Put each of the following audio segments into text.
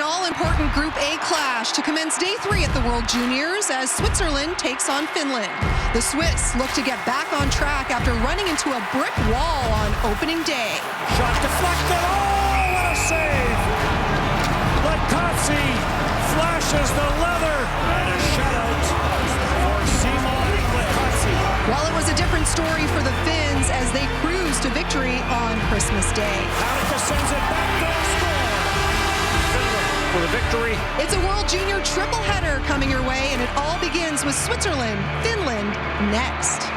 all-important Group A clash to commence Day 3 at the World Juniors as Switzerland takes on Finland. The Swiss look to get back on track after running into a brick wall on opening day. Shot deflected. Oh, what a save! Latazzi flashes the leather and a shutout for Simon Latazzi. Well, it was a different story for the Finns as they cruise to victory on Christmas Day. Alika sends it back to the score. Finland for the victory. It's a World Junior triple header coming your way, and it all begins with Switzerland, Finland next.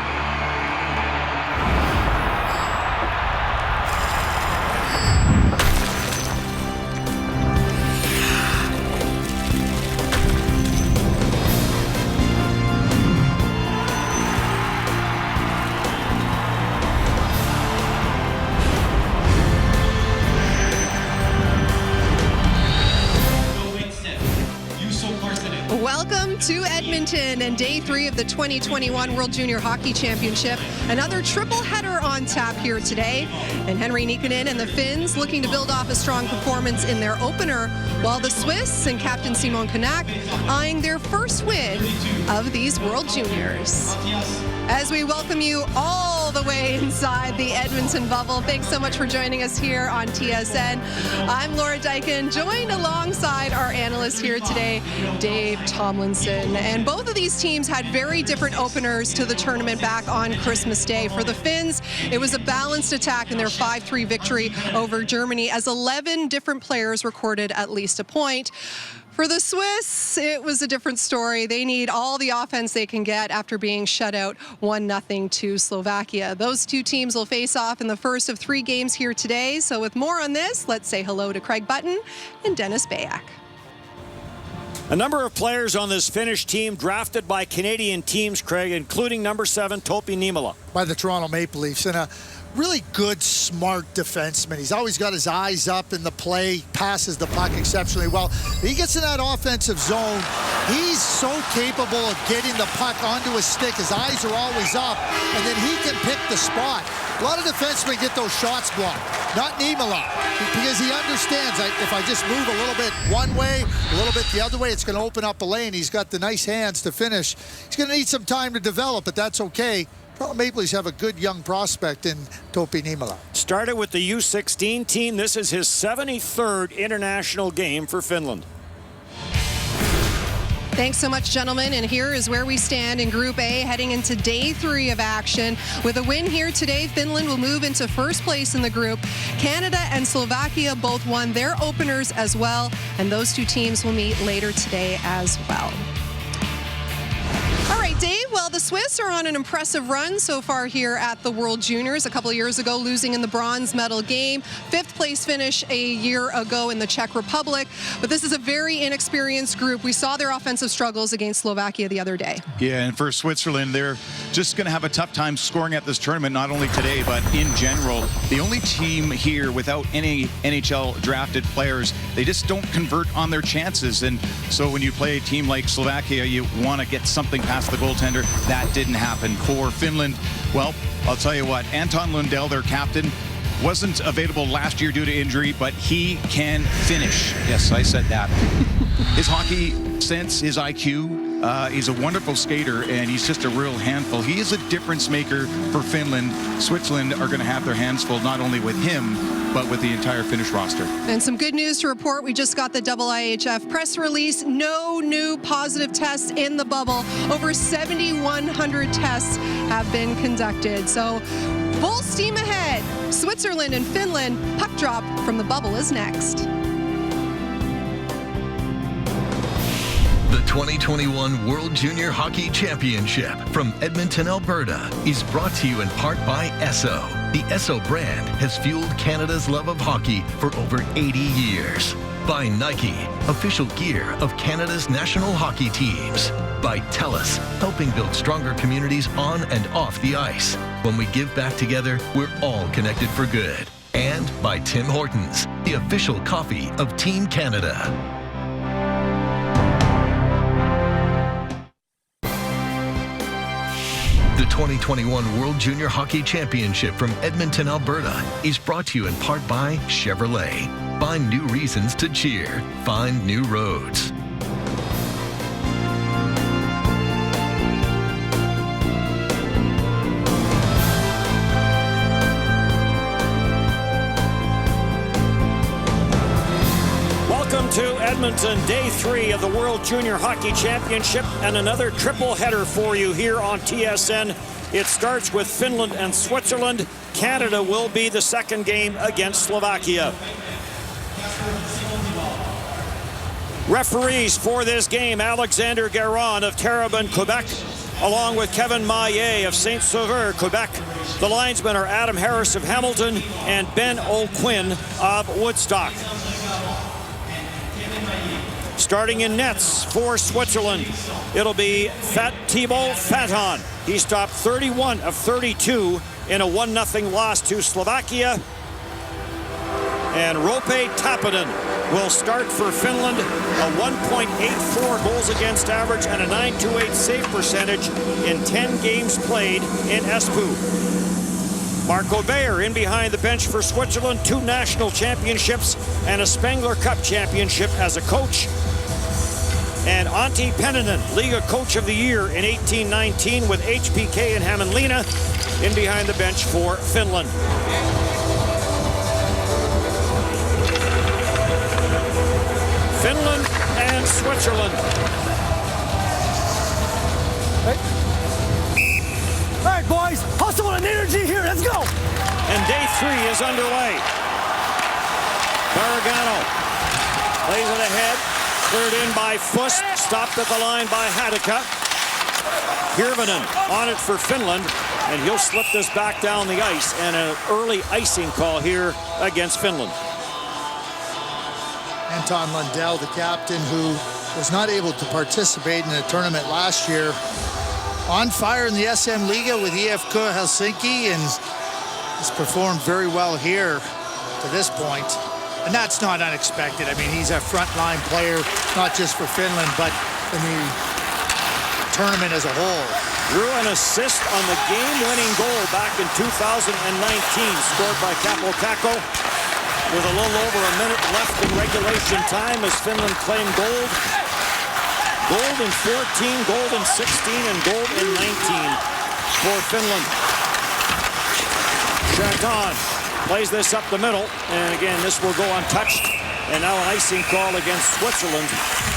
Welcome to Edmonton and Day 3 of the 2021 World Junior Hockey Championship. Another triple header on tap here today. And Henri Nikkanen and the Finns looking to build off a strong performance in their opener, while the Swiss and Captain Simon Kanak eyeing their first win of these World Juniors. As we welcome you all the way inside the Edmonton bubble, thanks so much for joining us here on TSN. I'm Laura Dyken, joined alongside our analyst here today, Dave Tomlinson. And both of these teams had very different openers to the tournament back on Christmas Day. For the Finns, it was a balanced attack in their 5-3 victory over Germany, as 11 different players recorded at least a point. For the Swiss, it was a different story. They need all the offense they can get after being shut out 1-0 to Slovakia. Those two teams will face off in the first of 3 games here today. So with more on this, let's say hello to Craig Button and Dennis Bayak. A number of players on this Finnish team drafted by Canadian teams, Craig, including number 7, Topi Niemela. By the Toronto Maple Leafs, and a really good, smart defenseman. He's always got his eyes up in the play, passes the puck exceptionally well. He gets in that offensive zone. He's so capable of getting the puck onto his stick. His eyes are always up, and then he can pick the spot. A lot of defensemen get those shots blocked. Not Niemela, because he understands that if I just move a little bit one way, a little bit the other way, it's going to open up a lane. He's got the nice hands to finish. He's going to need some time to develop, but that's okay. Toronto Maple Leafs have a good young prospect in Topi Niemela. Started with the U16 team. This is his 73rd international game for Finland. Thanks so much, gentlemen. And here is where we stand in Group A, heading into Day 3 of action. With a win here today, Finland will move into first place in the group. Canada and Slovakia both won their openers as well, and those two teams will meet later today as well. All right, Dave, well, the Swiss are on an impressive run so far here at the World Juniors. A couple of years ago, losing in the bronze medal game. 5th place finish a year ago in the Czech Republic. But this is a very inexperienced group. We saw their offensive struggles against Slovakia the other day. Yeah, and for Switzerland, they're just going to have a tough time scoring at this tournament, not only today, but in general. The only team here without any NHL drafted players, they just don't convert on their chances. And so when you play a team like Slovakia, you want to get something past the goaltender. That didn't happen for Finland. Well, I'll tell you what, Anton Lundell, their captain, wasn't available last year due to injury, but he can finish. Yes, I said that. His hockey sense, his IQ, he's a wonderful skater, and he's just a real handful. He is a difference maker for Finland. Switzerland are going to have their hands full, not only with him, but with the entire Finnish roster. And some good news to report. We just got the IIHF press release. No new positive tests in the bubble. Over 7,100 tests have been conducted. So full steam ahead. Switzerland and Finland. Puck drop from the bubble is next. The 2021 World Junior Hockey Championship from Edmonton, Alberta is brought to you in part by Esso. The Esso brand has fueled Canada's love of hockey for over 80 years. By Nike, official gear of Canada's national hockey teams. By TELUS, helping build stronger communities on and off the ice. When we give back together, we're all connected for good. And by Tim Hortons, the official coffee of Team Canada. The 2021 World Junior Hockey Championship from Edmonton, Alberta is brought to you in part by Chevrolet. Find new reasons to cheer. Find new roads. Welcome to Edmonton, day 3 of the World Junior Hockey Championship, and another triple header for you here on TSN. It starts with Finland and Switzerland. Canada will be the second game against Slovakia. Referees for this game: Alexander Guérin of Terrebonne, Quebec, along with Kevin Maillet of Saint-Sauveur, Quebec. The linesmen are Adam Harris of Hamilton and Ben O'Quinn of Woodstock. Starting in nets for Switzerland, it'll be Thibaut Faton. He stopped 31 of 32 in a 1-0 loss to Slovakia. And Roope Tappinen will start for Finland, a 1.84 goals against average and a 928 save percentage in 10 games played in Espoo. Marco Bayer in behind the bench for Switzerland, 2 national championships and a Spengler Cup championship as a coach. And Antti Pennanen, Liga Coach of the Year in 18-19 with HPK and Hämeenlinna in behind the bench for Finland. Finland and Switzerland. All right, boys, hustle and energy here. Let's go. And day 3 is underway. Barragano plays it ahead. Cleared in by Fuss, stopped at the line by Hadika. Hirvonen on it for Finland, and he'll slip this back down the ice, and an early icing call here against Finland. Anton Lundell, the captain, who was not able to participate in the tournament last year, on fire in the SM Liga with IIHF Helsinki, and has performed very well here to this point. And that's not unexpected. I mean, he's a frontline player, not just for Finland, but in the tournament as a whole. Drew an assist on the game-winning goal back in 2019, scored by Capo Caco, with a little over a minute left in regulation time as Finland claimed gold. Gold in 14, gold in 16, and gold in 19 for Finland. Chaton plays this up the middle, and again, this will go untouched. And now an icing call against Switzerland,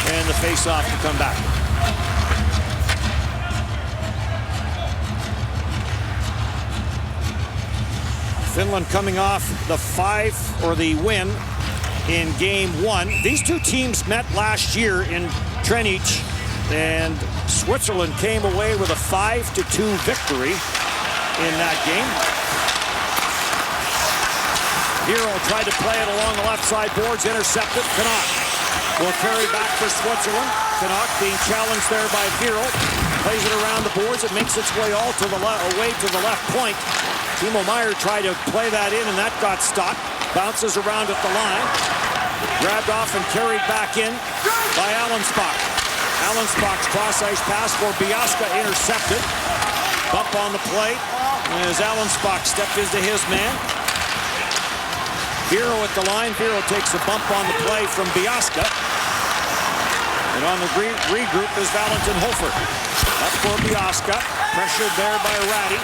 and the face-off to come back. Finland coming off the win in game 1. These two teams met last year in Trenich, and Switzerland came away with a 5-2 victory in that game. Hero tried to play it along the left side boards, intercepted. Canuck will carry back for Switzerland. Canuck being challenged there by Hero. Plays it around the boards. It makes its way all to the away to the left point. Timo Meier tried to play that in, and that got stopped. Bounces around at the line. Grabbed off and carried back in by Allensbach. Allensbach's cross-ice pass for Biasca intercepted. Bump on the plate as Allensbach stepped into his man. Vero at the line. Vero takes a bump on the play from Biasca. And on the regroup is Valentin Hofer. Up for Biasca. Pressured there by Ratty.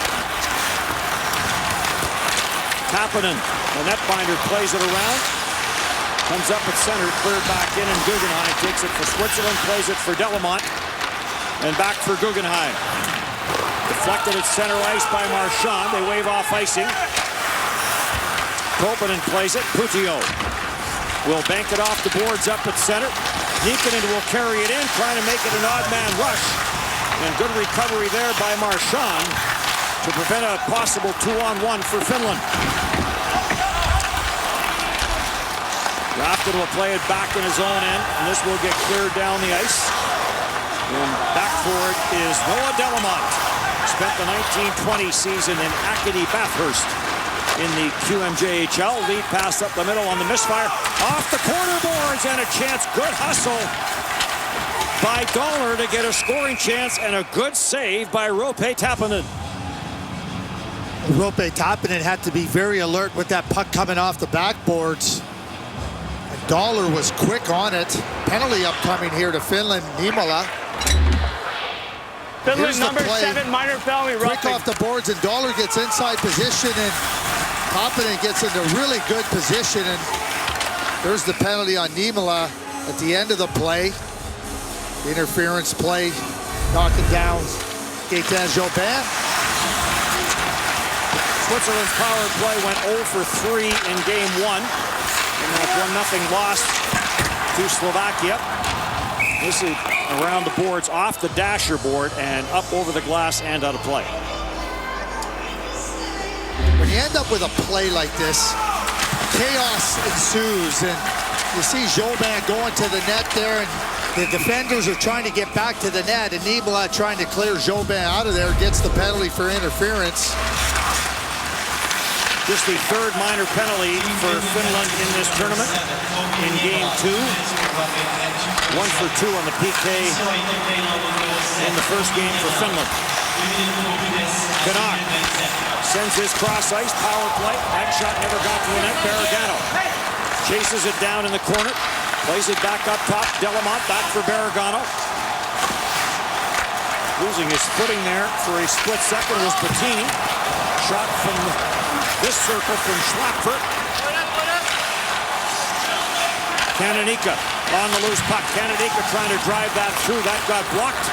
Tappinen, the netminder, plays it around. Comes up at center, cleared back in, and Guggenheim takes it for Switzerland, plays it for Delamont. And back for Guggenheim. Deflected at center ice by Marchand. They wave off icing. Koppanen plays it. Putio will bank it off the boards up at center. Nikkanen will carry it in, trying to make it an odd man rush. And good recovery there by Marchand to prevent a possible 2-on-1 for Finland. Rafted will play it back in his own end, and this will get cleared down the ice. And back for it is Noah Delamont. Spent the 1920 season in Acadie Bathurst in the QMJHL. Lead pass up the middle on the misfire. Off the corner boards, and a chance. Good hustle by Dollar to get a scoring chance, and a good save by Roope Tappinen. Roope Tapinen had to be very alert with that puck coming off the backboards. And Dollar was quick on it. Penalty upcoming here to Finland. Niemela. Finland number 7, minor penalty. Quick off the boards, and Dollar gets inside position, and Tapinen gets into really good position. And there's the penalty on Niemela at the end of the play. The interference play, knocking down Gaetan Jobin. Switzerland's power play went 0 for 3 in game 1. And that 1-0 loss to Slovakia. This is around the boards, off the dasher board, and up over the glass and out of play. When you end up with a play like this, chaos ensues, and you see Jobin going to the net there, and the defenders are trying to get back to the net, and Niemela trying to clear Jobin out of there, gets the penalty for interference. Just the third minor penalty for Finland in this tournament in game 2. 1 for 2 on the PK in the first game for Finland. Canuck sends his cross ice power play. That shot never got to the net. Barragano chases it down in the corner. Plays it back up top. Delamont back for Barragano. Losing his footing there for a split second was Bettini. Shot from this circle from Schlapfer. Kananika on the loose puck. Kananika trying to drive that through. That got blocked.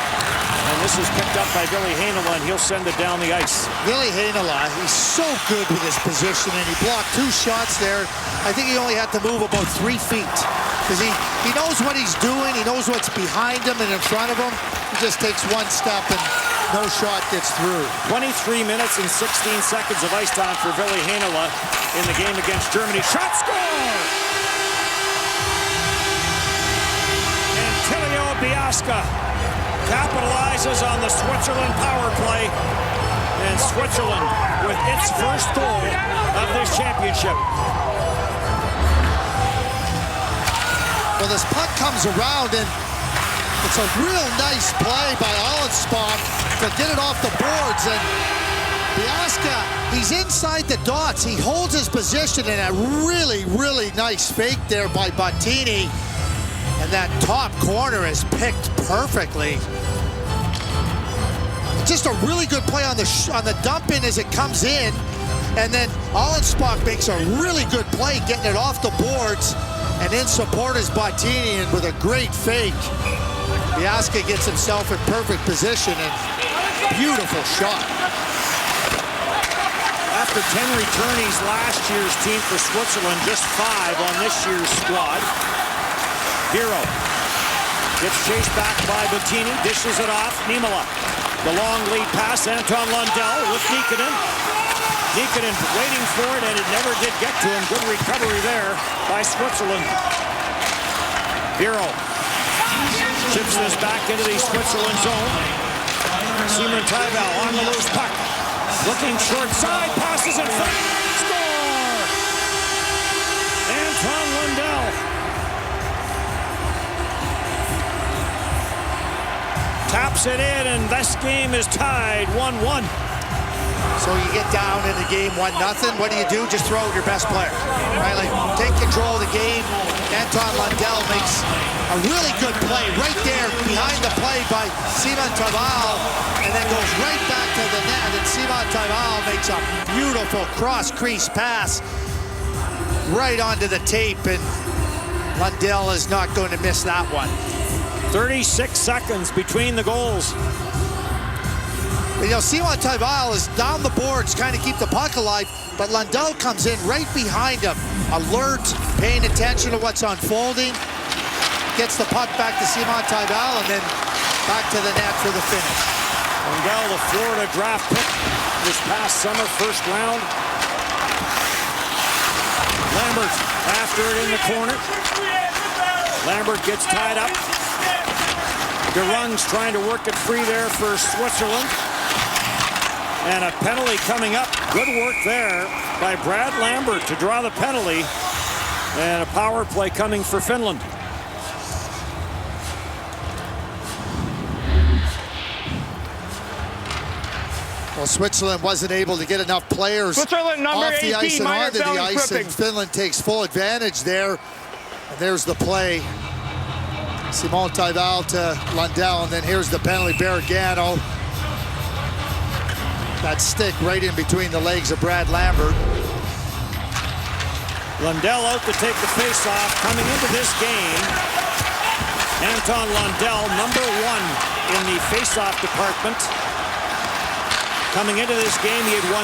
And this is picked up by Ville Heinola, and he'll send it down the ice. Ville Heinola, he's so good with his position, and he blocked 2 shots there. I think he only had to move about 3 feet because he knows what he's doing. He knows what's behind him and in front of him. He just takes 1 step and no shot gets through. 23 minutes and 16 seconds of ice time for Ville Heinola in the game against Germany. Shot score! And Tilio Biasca capitalizes on the Switzerland power play. And Switzerland with its first goal of this championship. Well, this puck comes around, and it's a real nice play by Allenspach to get it off the boards, and Biasca, he's inside the dots. He holds his position in a really, really nice fake there by Bettini, and that top corner is picked perfectly. Just a really good play on the dump in as it comes in, and then Allenspach makes a really good play getting it off the boards, and in support is Bettini, and with a great fake, Biasca gets himself in perfect position, and beautiful shot. After 10 returnees last year's team for Switzerland, just 5 on this year's squad. Hero gets chased back by Bettini, dishes it off. Niemela, the long lead pass. Anton Lundell with Nikkanen. Nikkanen waiting for it, and it never did get to him. Good recovery there by Switzerland. Hero chips this back into the Switzerland zone. Simon Tybell on the loose puck. Looking short side, passes in front. Score! Anton Lundell. Taps it in, and this game is tied 1-1. So you get down in the game 1-0. What do? Just throw out your best player, right? Like, take control of the game. Anton Lundell makes a really good play right there behind the play by Simon Tybell, and then goes right back to the net, and Simon Tybell makes a beautiful cross-crease pass right onto the tape, and Lundell is not going to miss that one. 36 seconds between the goals. You know, Simon Tybell is down the boards, kind of keep the puck alive, but Lundell comes in right behind him, alert, paying attention to what's unfolding, gets the puck back to Simon Tybell, and then back to the net for the finish. Lundell, the Florida draft pick this past summer, first round. Lambert after it in the corner. Lambert gets tied up. DeRung's trying to work it free there for Switzerland. And a penalty coming up. Good work there by Brad Lambert to draw the penalty. And a power play coming for Finland. Well, Switzerland wasn't able to get enough players Switzerland, number off the 18, ice and minor onto the belly ice, tripping. and Finland takes full advantage there. And there's the play. Simon Taival to Lundell, and then here's the penalty, Bergano. That stick right in between the legs of Brad Lambert. Lundell out to take the face-off. Coming into this game, Anton Lundell, number 1 in the face-off department. Coming into this game, he had won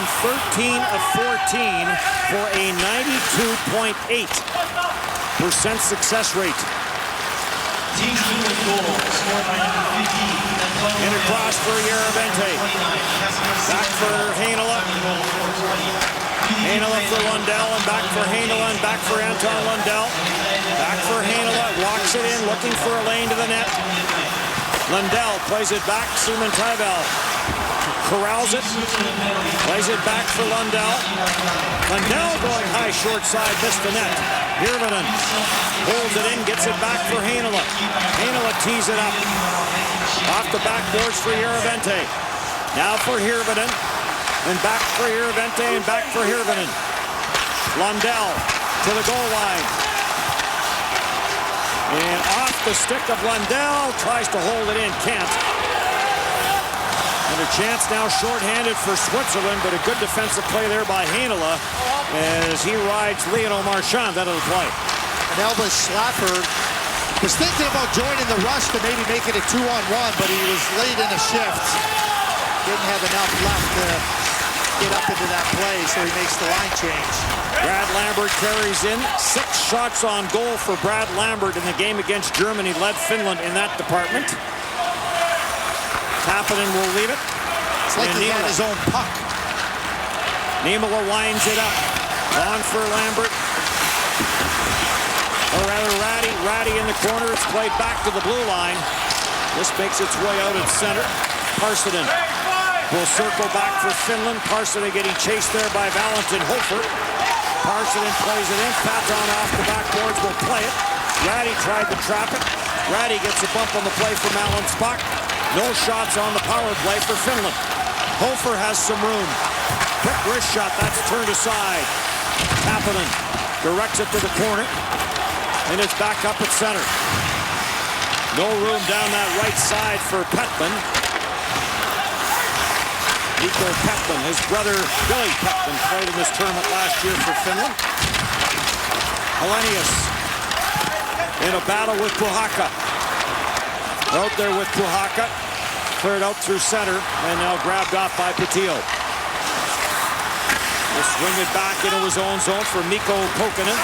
13 of 14 for a 92.8% success rate. In across for Yeravente. Back for Heinola. Heinola for Lundell, and back for Heinola, and back for Anton Lundell. Back for Heinola, walks it in, looking for a lane to the net. Lundell plays it back, Simon Taival corrals it, plays it back for Lundell. Lundell going high, short side, missed the net. Hirvonen holds it in, gets it back for Heinola. Heinola tees it up. Off the backboards for Yeravente. Now for Hirvonen. And back for Yeravente, and back for Hirvonen. Lundell to the goal line. And off the stick of Lundell, tries to hold it in, can't. And a chance now shorthanded for Switzerland, but a good defensive play there by Heinola as he rides Lionel Marchand out of the play. And Elvis Slafford was thinking about joining the rush to maybe make it a 2-on-1, but he was late in a shift. Didn't have enough left to get up into that play, so he makes the line change. Brad Lambert carries in 6 shots on goal for Brad Lambert in the game against Germany, led Finland in that department. Kapanen will leave it. It's like he had his own puck. Niemela winds it up. On for Lambert. Or rather, Ratty in the corner. It's played back to the blue line. This makes its way out at center. Parssinen will circle back for Finland. Parssinen getting chased there by Valentin Hofer. Parssinen plays it in. Paton off the backboards will play it. Ratty tried to trap it. Ratty gets a bump on the play from Alan Spock. No shots on the power play for Finland. Hofer has some room. Quick wrist shot, that's turned aside. Kapanen directs it to the corner. And it's back up at center. No room down that right side for Petman. Mikko Petman, his brother Billy Petman played in this tournament last year for Finland. Helenius in a battle with Puhakka. Out there with Puhakka. Cleared out through center and now grabbed off by Patillo. He'll swing it back into his own zone for Mikko Kokkonen.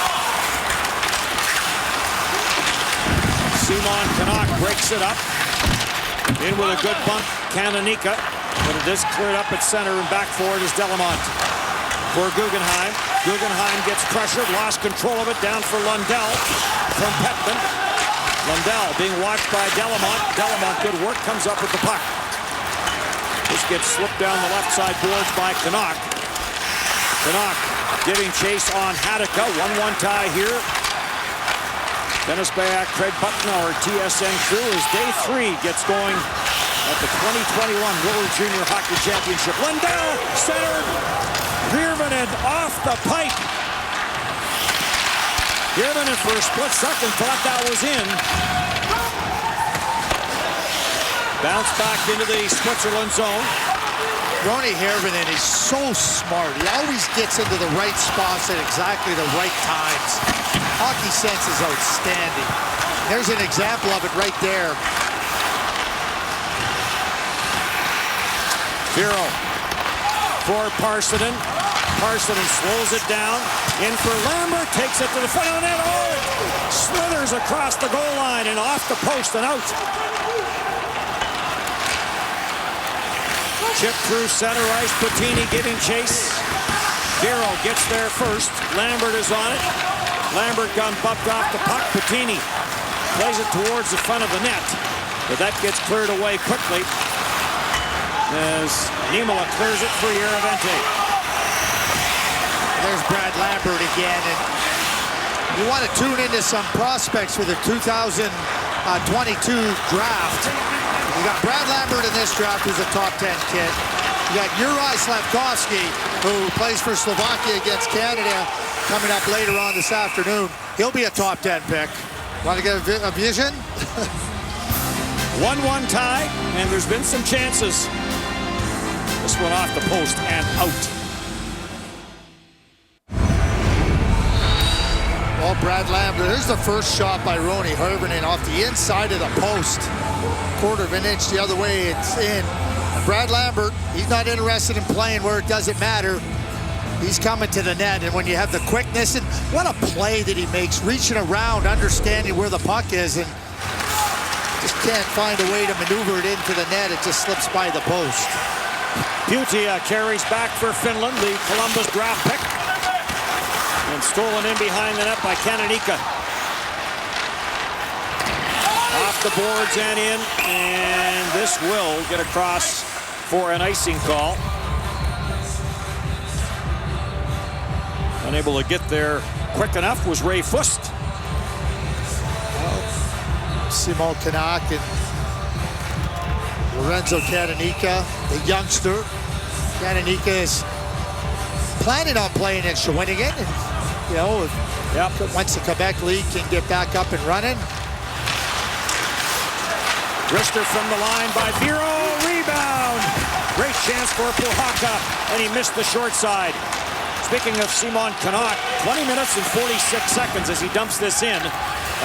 Simon Kanak breaks it up. In with a good bump, Kananika. But it is cleared up at center, and back forward is Delamont. For Guggenheim. Guggenheim gets pressured, lost control of it, down for Lundell from Petman. Lundell being watched by Delamont. Delamont, good work, comes up with the puck. This gets slipped down the left side boards by Kanak. Kanak giving chase on Hadeka. 1-1 tie here. Dennis Bayak, Craig Button, our TSN crew, as day 3 gets going at the 2021 World Junior Hockey Championship. Lundell centered. Hirvonen off the pipe. Hirvonen for a split second thought that was in. Bounce back into the Switzerland zone. Roni Hirvonen is so smart. He always gets into the right spots at exactly the right times. Hockey sense is outstanding. There's an example of it right there. Vero for Parssinen. Parssinen slows it down. In for Lambert, takes it to the front of the net. Oh, it slithers across the goal line and off the post and out. Chip through center ice. Patini giving chase. Vero gets there first. Lambert is on it. Lambert got bumped off the puck. Patini plays it towards the front of the net. But that gets cleared away quickly as Niemela clears it for Yeravente. There's Brad Lambert again, and you want to tune into some prospects for the 2022 draft. You got Brad Lambert in this draft, who's a top 10 kid. You got Juraj Slavkovsky, who plays for Slovakia against Canada, coming up later on this afternoon. He'll be a top 10 pick. Want to get a vision? 1-1 tie, and there's been some chances. This one off the post and out. Well, Brad Lambert, there's the first shot by Roni Hirvonen off the inside of the post. Quarter of an inch the other way, it's in. And Brad Lambert, he's not interested in playing where it doesn't matter. He's coming to the net, and when you have the quickness, and what a play that he makes, reaching around, understanding where the puck is, and just can't find a way to maneuver it into the net. It just slips by the post. Putia carries back for Finland, the Columbus draft pick. And stolen in behind the net by Kananika. Off the boards and in, and this will get across for an icing call. Unable to get there quick enough was Ray Fust. Simon Kanak and Lorenzo Kananika, the youngster. Kananika is planning on playing in Shawinigan. And, you know, once the Quebec League can get back up and running. Rister from the line by Vero, rebound. Great chance for Puhaka, and he missed the short side. Speaking of Simon Kanak, 20 minutes and 46 seconds as he dumps this in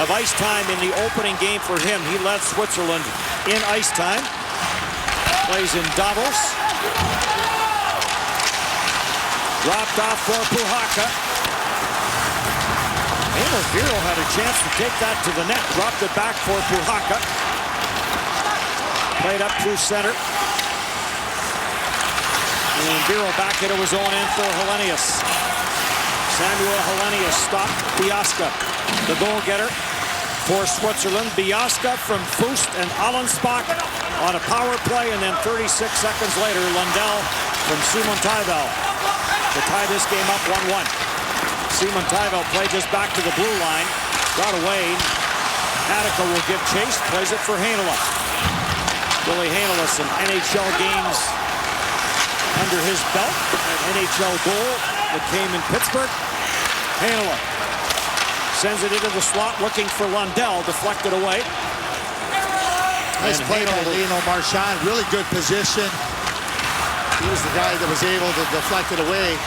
of ice time in the opening game for him. He led Switzerland in ice time. Plays in Davos. Dropped off for Puhaka. Emil Vero had a chance to take that to the net. Dropped it back for Puhaka. Played up through center. And Vero back into his own end for Helenius. Samuel Helenius stopped Biaska, the goal-getter for Switzerland. Biaska from Fust and Allensbach on a power play, and then 36 seconds later, Lundell from Simon Taivel to tie this game up 1-1. Simon Taivel played this back to the blue line, got away. Attica will give chase, plays it for Heinola. Willie Heinola, some NHL games under his belt, an NHL goal that came in Pittsburgh. Heinola sends it into the slot looking for Lundell, deflected away. Nice play by Lino Marchand, really good position. He was the guy that was able to deflect it away.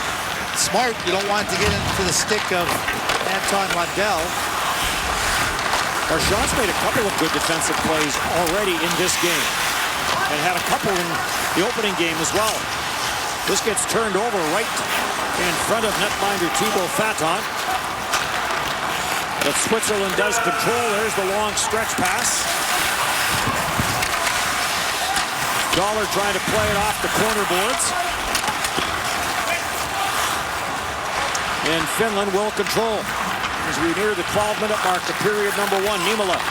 Smart, you don't want to get into the stick of Anton Lundell. Marchand's made a couple of good defensive plays already in this game, and had a couple in the opening game as well. This gets turned over right in front of netminder Thibaut Faton. But Switzerland does control. There's the long stretch pass. Dollar trying to play it off the corner boards. And Finland will control as we near the 12-minute mark of period number 1. Niemela,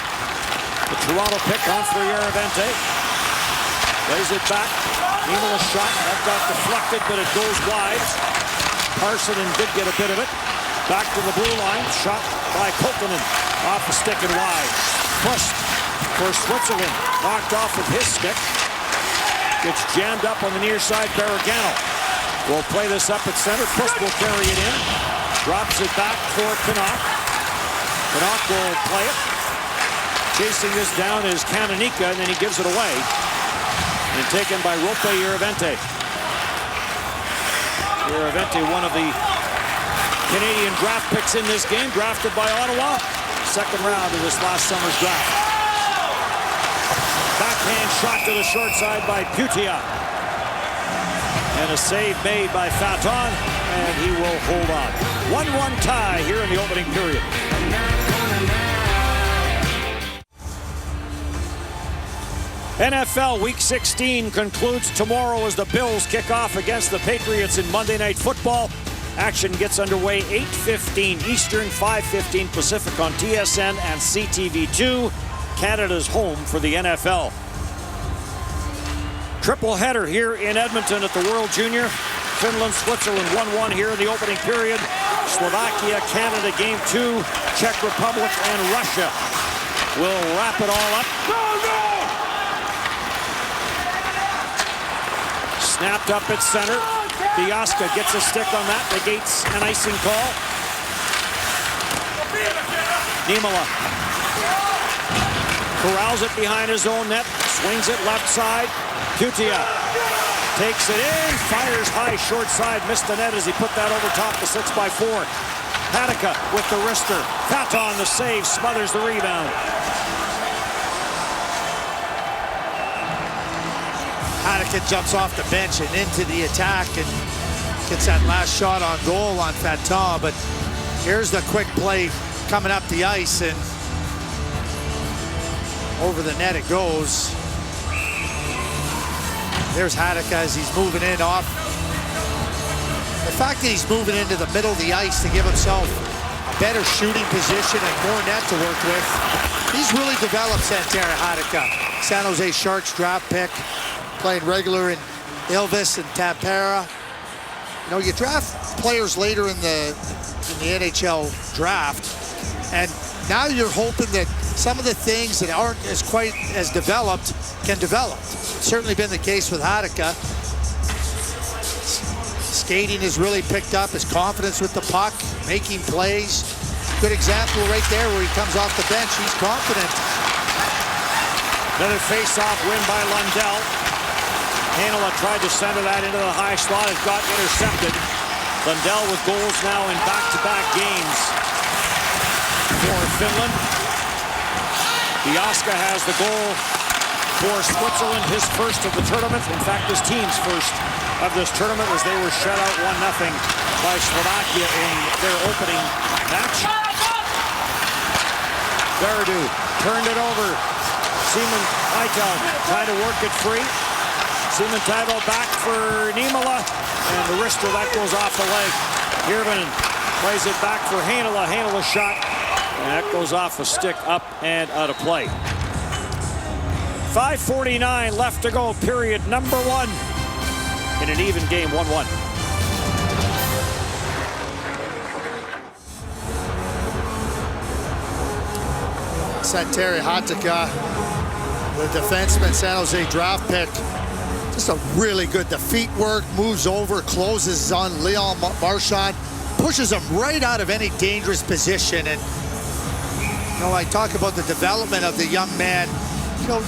the Toronto pick on for Järventie. Lays it back. Niemela's shot, that got deflected, but it goes wide. Parsonen did get a bit of it. Back to the blue line, shot by Kokkinen. Off the stick and wide. Pushed for Switzerland, knocked off with his stick. Gets jammed up on the near side, Barragano. Will play this up at center. Push will carry it in. Drops it back for Canuck. Canuck will play it. Chasing this down is Kananika, and then he gives it away. And taken by Roope Järventie. Järventie, one of the Canadian draft picks in this game, drafted by Ottawa. Second round of this last summer's draft. Backhand shot to the short side by Putia. And a save made by Faton, and he will hold on. 1-1 tie here in the opening period. NFL Week 16 concludes tomorrow as the Bills kick off against the Patriots in Monday Night Football. Action gets underway 8:15 Eastern, 5:15 Pacific on TSN and CTV2. Canada's home for the NFL. Triple header here in Edmonton at the World Junior. Finland, Switzerland 1-1 here in the opening period. Slovakia, Canada game 2. Czech Republic and Russia will wrap it all up. Snapped up at center. Biasca gets a stick on that, negates an icing call. Niemela corrals it behind his own net, swings it left side. Kutia takes it in, fires high, short side, missed the net as he put that over top the 6x4. Hatakka with the wrister. Faton the save, smothers the rebound. Hatakka jumps off the bench and into the attack and gets that last shot on goal on Faton. But here's the quick play coming up the ice, and over the net it goes. There's Hatakka as he's moving in off. The fact that he's moving into the middle of the ice to give himself a better shooting position and more net to work with, he's really developed Santeri Hatakka. San Jose Sharks draft pick, playing regular in Ilves and Tampere. You know, you draft players later in the NHL draft, and now you're hoping that some of the things that aren't as quite as developed can develop. It's certainly been the case with Hatakka. Skating has really picked up, his confidence with the puck, making plays. Good example right there where he comes off the bench, he's confident. Another face-off win by Lundell. Heinola tried to center that into the high slot. It got intercepted. Lundell with goals now in back-to-back games for Finland. Biasca has the goal for Switzerland, his first of the tournament. In fact, his team's first of this tournament, as they were shut out 1-0 by Slovakia in their opening match. Verdu turned it over. Simon Aitel trying to work it free. Simon Taivo back for Niemela, and the wrister that goes off the leg. Hirvonen plays it back for Heinola. Heinola shot, and that goes off a stick, up and out of play. 5:49 left to go, period number 1 in an even game, 1-1. Santeri Hatakka, the defenseman, San Jose draft pick. Just a really good, the feet work, moves over, closes on Leon Marchand, pushes him right out of any dangerous position. And, you know, I talk about the development of the young man. You know,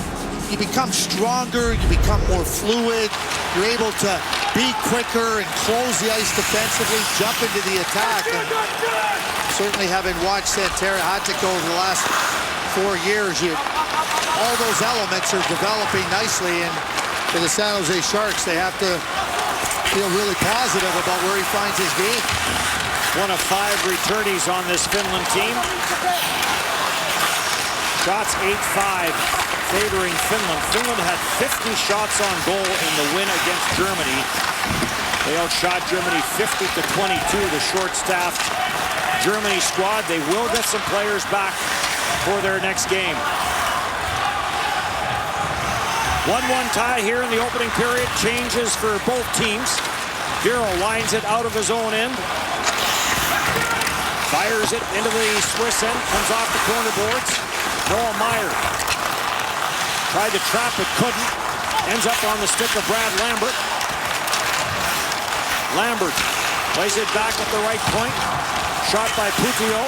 you become stronger, you become more fluid, you're able to be quicker and close the ice defensively, jump into the attack. And certainly having watched Santeri Hatakka over the last 4 years, all those elements are developing nicely. And for the San Jose Sharks, they have to feel really positive about where he finds his game. One of 5 returnees on this Finland team. Shots 8-5 favoring Finland. Finland had 50 shots on goal in the win against Germany. They outshot Germany 50-22, the short-staffed Germany squad. They will get some players back for their next game. 1-1 tie here in the opening period. Changes for both teams. Vero lines it out of his own end. Fires it into the Swiss end. Comes off the corner boards. Noah Meyer tried to trap it, couldn't. Ends up on the stick of Brad Lambert. Lambert plays it back at the right point. Shot by Putio.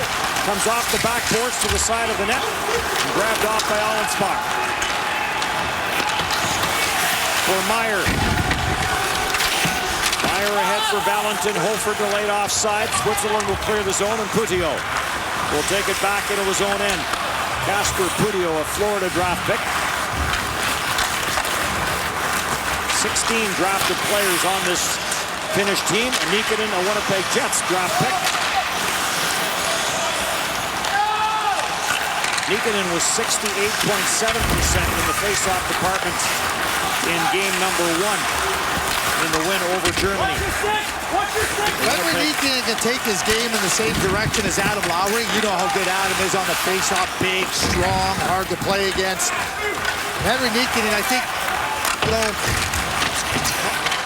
Comes off the backboards to the side of the net. And grabbed off by Allensbach. For Meyer. Meyer ahead for Valentin. Holford delayed offside. Switzerland will clear the zone, and Putio will take it back into his own end. Casper Putio, a Florida draft pick. 16 drafted players on this Finnish team. Nikkanen, a Winnipeg Jets draft pick. Nikkanen was 68.7% in the face-off department in game number 1 in the win over Germany. Henry Nikkanen can take his game in the same direction as Adam Lowry. You know how good Adam is on the face-off. Big, strong, hard to play against. Henry Nikkanen, I think, you know,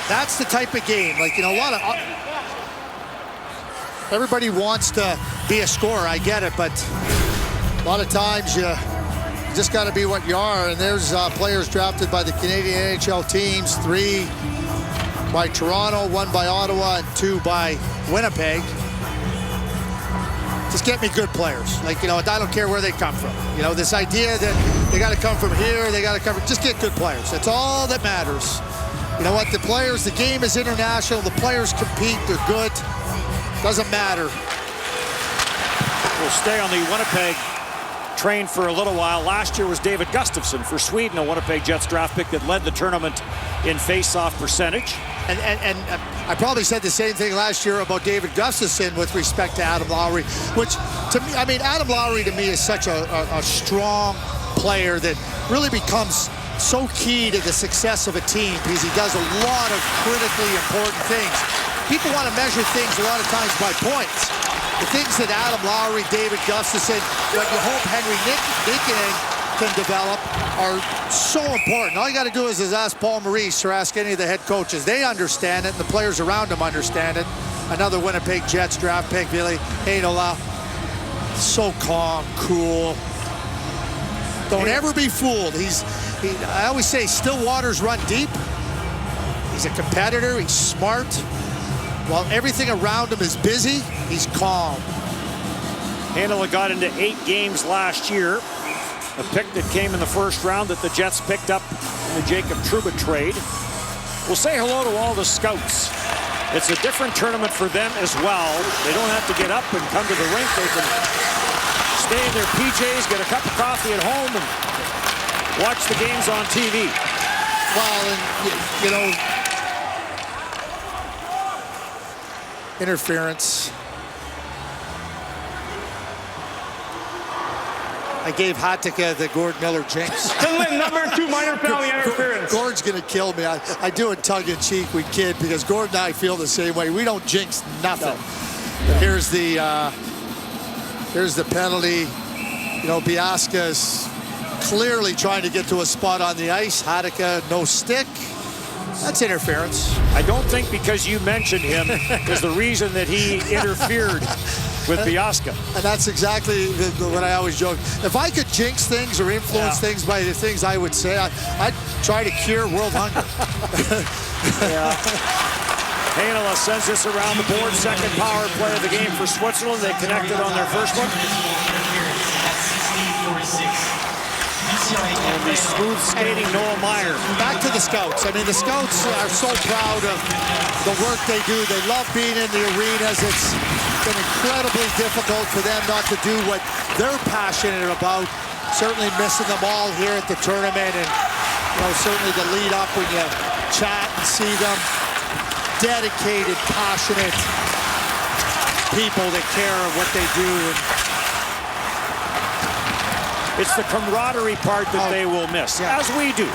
that's the type of game. Like, you know, everybody wants to be a scorer. I get it, but a lot of times you just got to be what you are. And there's players drafted by the Canadian NHL teams, 3 by Toronto, 1 by Ottawa, and 2 by Winnipeg. Just get me good players. Like, you know, I don't care where they come from. You know, this idea that they got to come from here, they got to come from, just get good players. That's all that matters. You know what, the players, the game is international, the players compete, they're good. Doesn't matter. We'll stay on the Winnipeg train for a little while. Last year was David Gustafsson for Sweden, a Winnipeg Jets draft pick that led the tournament in face-off percentage. And I probably said the same thing last year about David Gustafsson with respect to Adam Lowry, which to me, I mean, Adam Lowry to me is such a strong player that really becomes so key to the success of a team because he does a lot of critically important things. People want to measure things a lot of times by points. The things that Adam Lowry, David Gustafsson, what you hope Henry Nikkanen can develop are so important. All you got to do is ask Paul Maurice or ask any of the head coaches. They understand it, and the players around them understand it. Another Winnipeg Jets draft pick, Ville Heinola. So calm, cool. Don't ever be fooled. I always say still waters run deep. He's a competitor, he's smart. While everything around him is busy, he's calm. Heinola got into 8 games last year. A pick that came in the first round that the Jets picked up in the Jacob Trouba trade. We'll say hello to all the scouts. It's a different tournament for them as well. They don't have to get up and come to the rink. They can stay in their PJs, get a cup of coffee at home, and watch the games on TV. Well, and you know, interference. I gave Hatika the Gord Miller jinx. Finland, number 2 minor penalty interference. Gord's going to kill me. I do it tongue-in-cheek, we kid, because Gord and I feel the same way. We don't jinx nothing. No. Here's the penalty. You know, Biaska's clearly trying to get to a spot on the ice. Hatika, no stick. That's interference. I don't think because you mentioned him is the reason that he interfered with Biaska. And that's exactly what I always joke. If I could jinx things or influence things by the things I would say, I'd try to cure world hunger. Heinola sends this around the board. Second power play of the game for Switzerland. They connected on their first one. And the smooth skating Noah Meyer. Back to the scouts. I mean, the scouts are so proud of the work they do. They love being in the arenas. It's been incredibly difficult for them not to do what they're passionate about. Certainly missing them all here at the tournament, and you know, certainly the lead up when you chat and see them. Dedicated, passionate people that care of what they do. It's the camaraderie part that they will miss, as we do.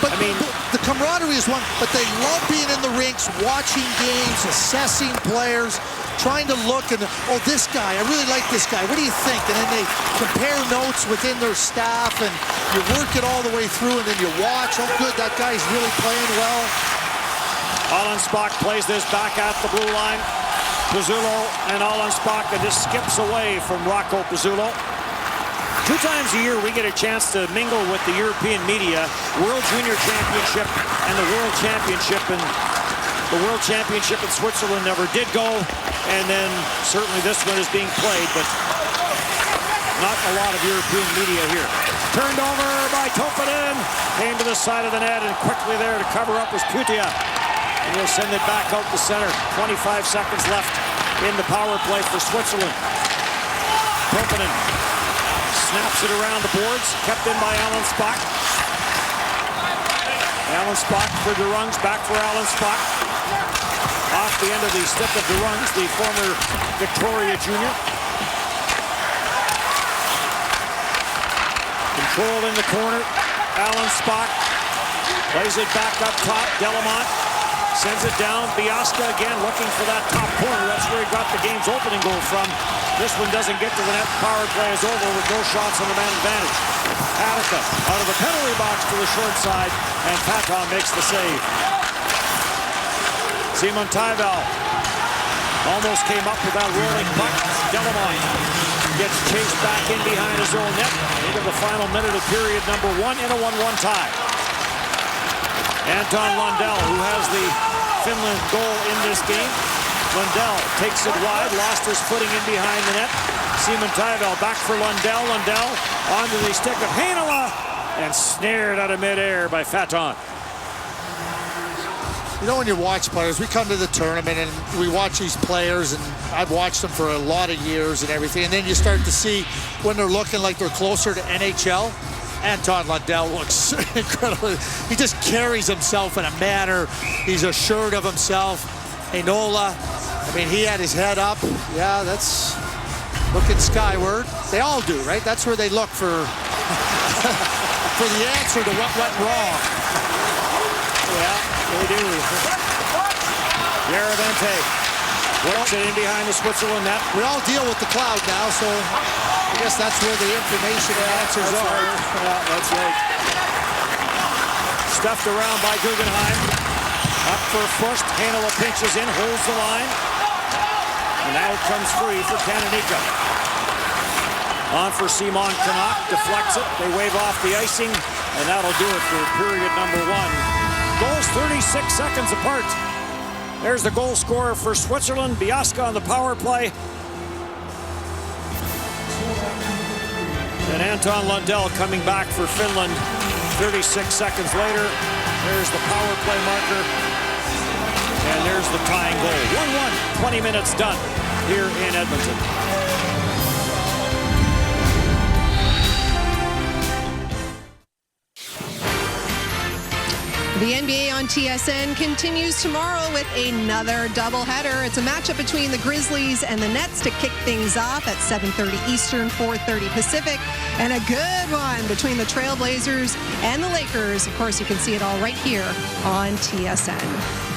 But I mean, the camaraderie is one, but they love being in the rinks, watching games, assessing players, trying to look and, oh, this guy, I really like this guy. What do you think? And then they compare notes within their staff, and you work it all the way through, and then you watch, oh, good, that guy's really playing well. Allenspach plays this back at the blue line. Pizzulo and Allenspach, and just skips away from Rocco Pizzulo. 2 times a year we get a chance to mingle with the European media, World Junior Championship and the World Championship, and the World Championship in Switzerland never did go, and then certainly this one is being played, but not a lot of European media here. Turned over by Toponen, came to the side of the net, and quickly there to cover up was Putia. And he'll send it back out to center. 25 seconds left in the power play for Switzerland. Toponen snaps it around the boards, kept in by Allenspach. Allenspach for DeRungs, back for Allenspach. Off the end of the stick of DeRungs, the former Victoria junior. Control in the corner, Allenspach plays it back up top, Delamont sends it down, Biaska again looking for that top corner. That's where he got the game's opening goal from. This one doesn't get to the net. Power play is over with no shots on the man advantage. Hatika out of the penalty box to the short side, and Patton makes the save. Simon Taival almost came up with that rolling puck. Delamont gets chased back in behind his own net into the final minute of period number 1 in a 1-1 tie. Anton Lundell, who has the Finland goal in this game. Lundell takes it wide, lost his footing in behind the net. Simon Taivel back for Lundell. Lundell onto the stick of Heinola and snared out of midair by Faton. You know, when you watch players, we come to the tournament and we watch these players, and I've watched them for a lot of years and everything, and then you start to see when they're looking like they're closer to NHL. Anton Lundell looks incredible. He just carries himself in a manner. He's assured of himself. Heinola, I mean, he had his head up. Yeah, that's looking skyward. They all do, right? That's where they look for, for the answer to what went wrong. Yeah, they do. Yaravente works it in behind the Switzerland net. We all deal with the cloud now, so I guess that's where the information and answers are. Right. Yeah, that's right. Stuffed around by Guggenheim. Up for first. Heinola pinches in, holds the line. And now it comes free for Kananika. On for Simon Canuck, deflects it. They wave off the icing, and that'll do it for period number 1. Goals 36 seconds apart. There's the goal scorer for Switzerland, Biasca on the power play. And Anton Lundell coming back for Finland 36 seconds later. There's the power play marker. And there's the tying goal. 1-1, 20 minutes done here in Edmonton. The NBA on TSN continues tomorrow with another doubleheader. It's a matchup between the Grizzlies and the Nets to kick things off at 7:30 Eastern, 4:30 Pacific. And a good one between the Trailblazers and the Lakers. Of course, you can see it all right here on TSN.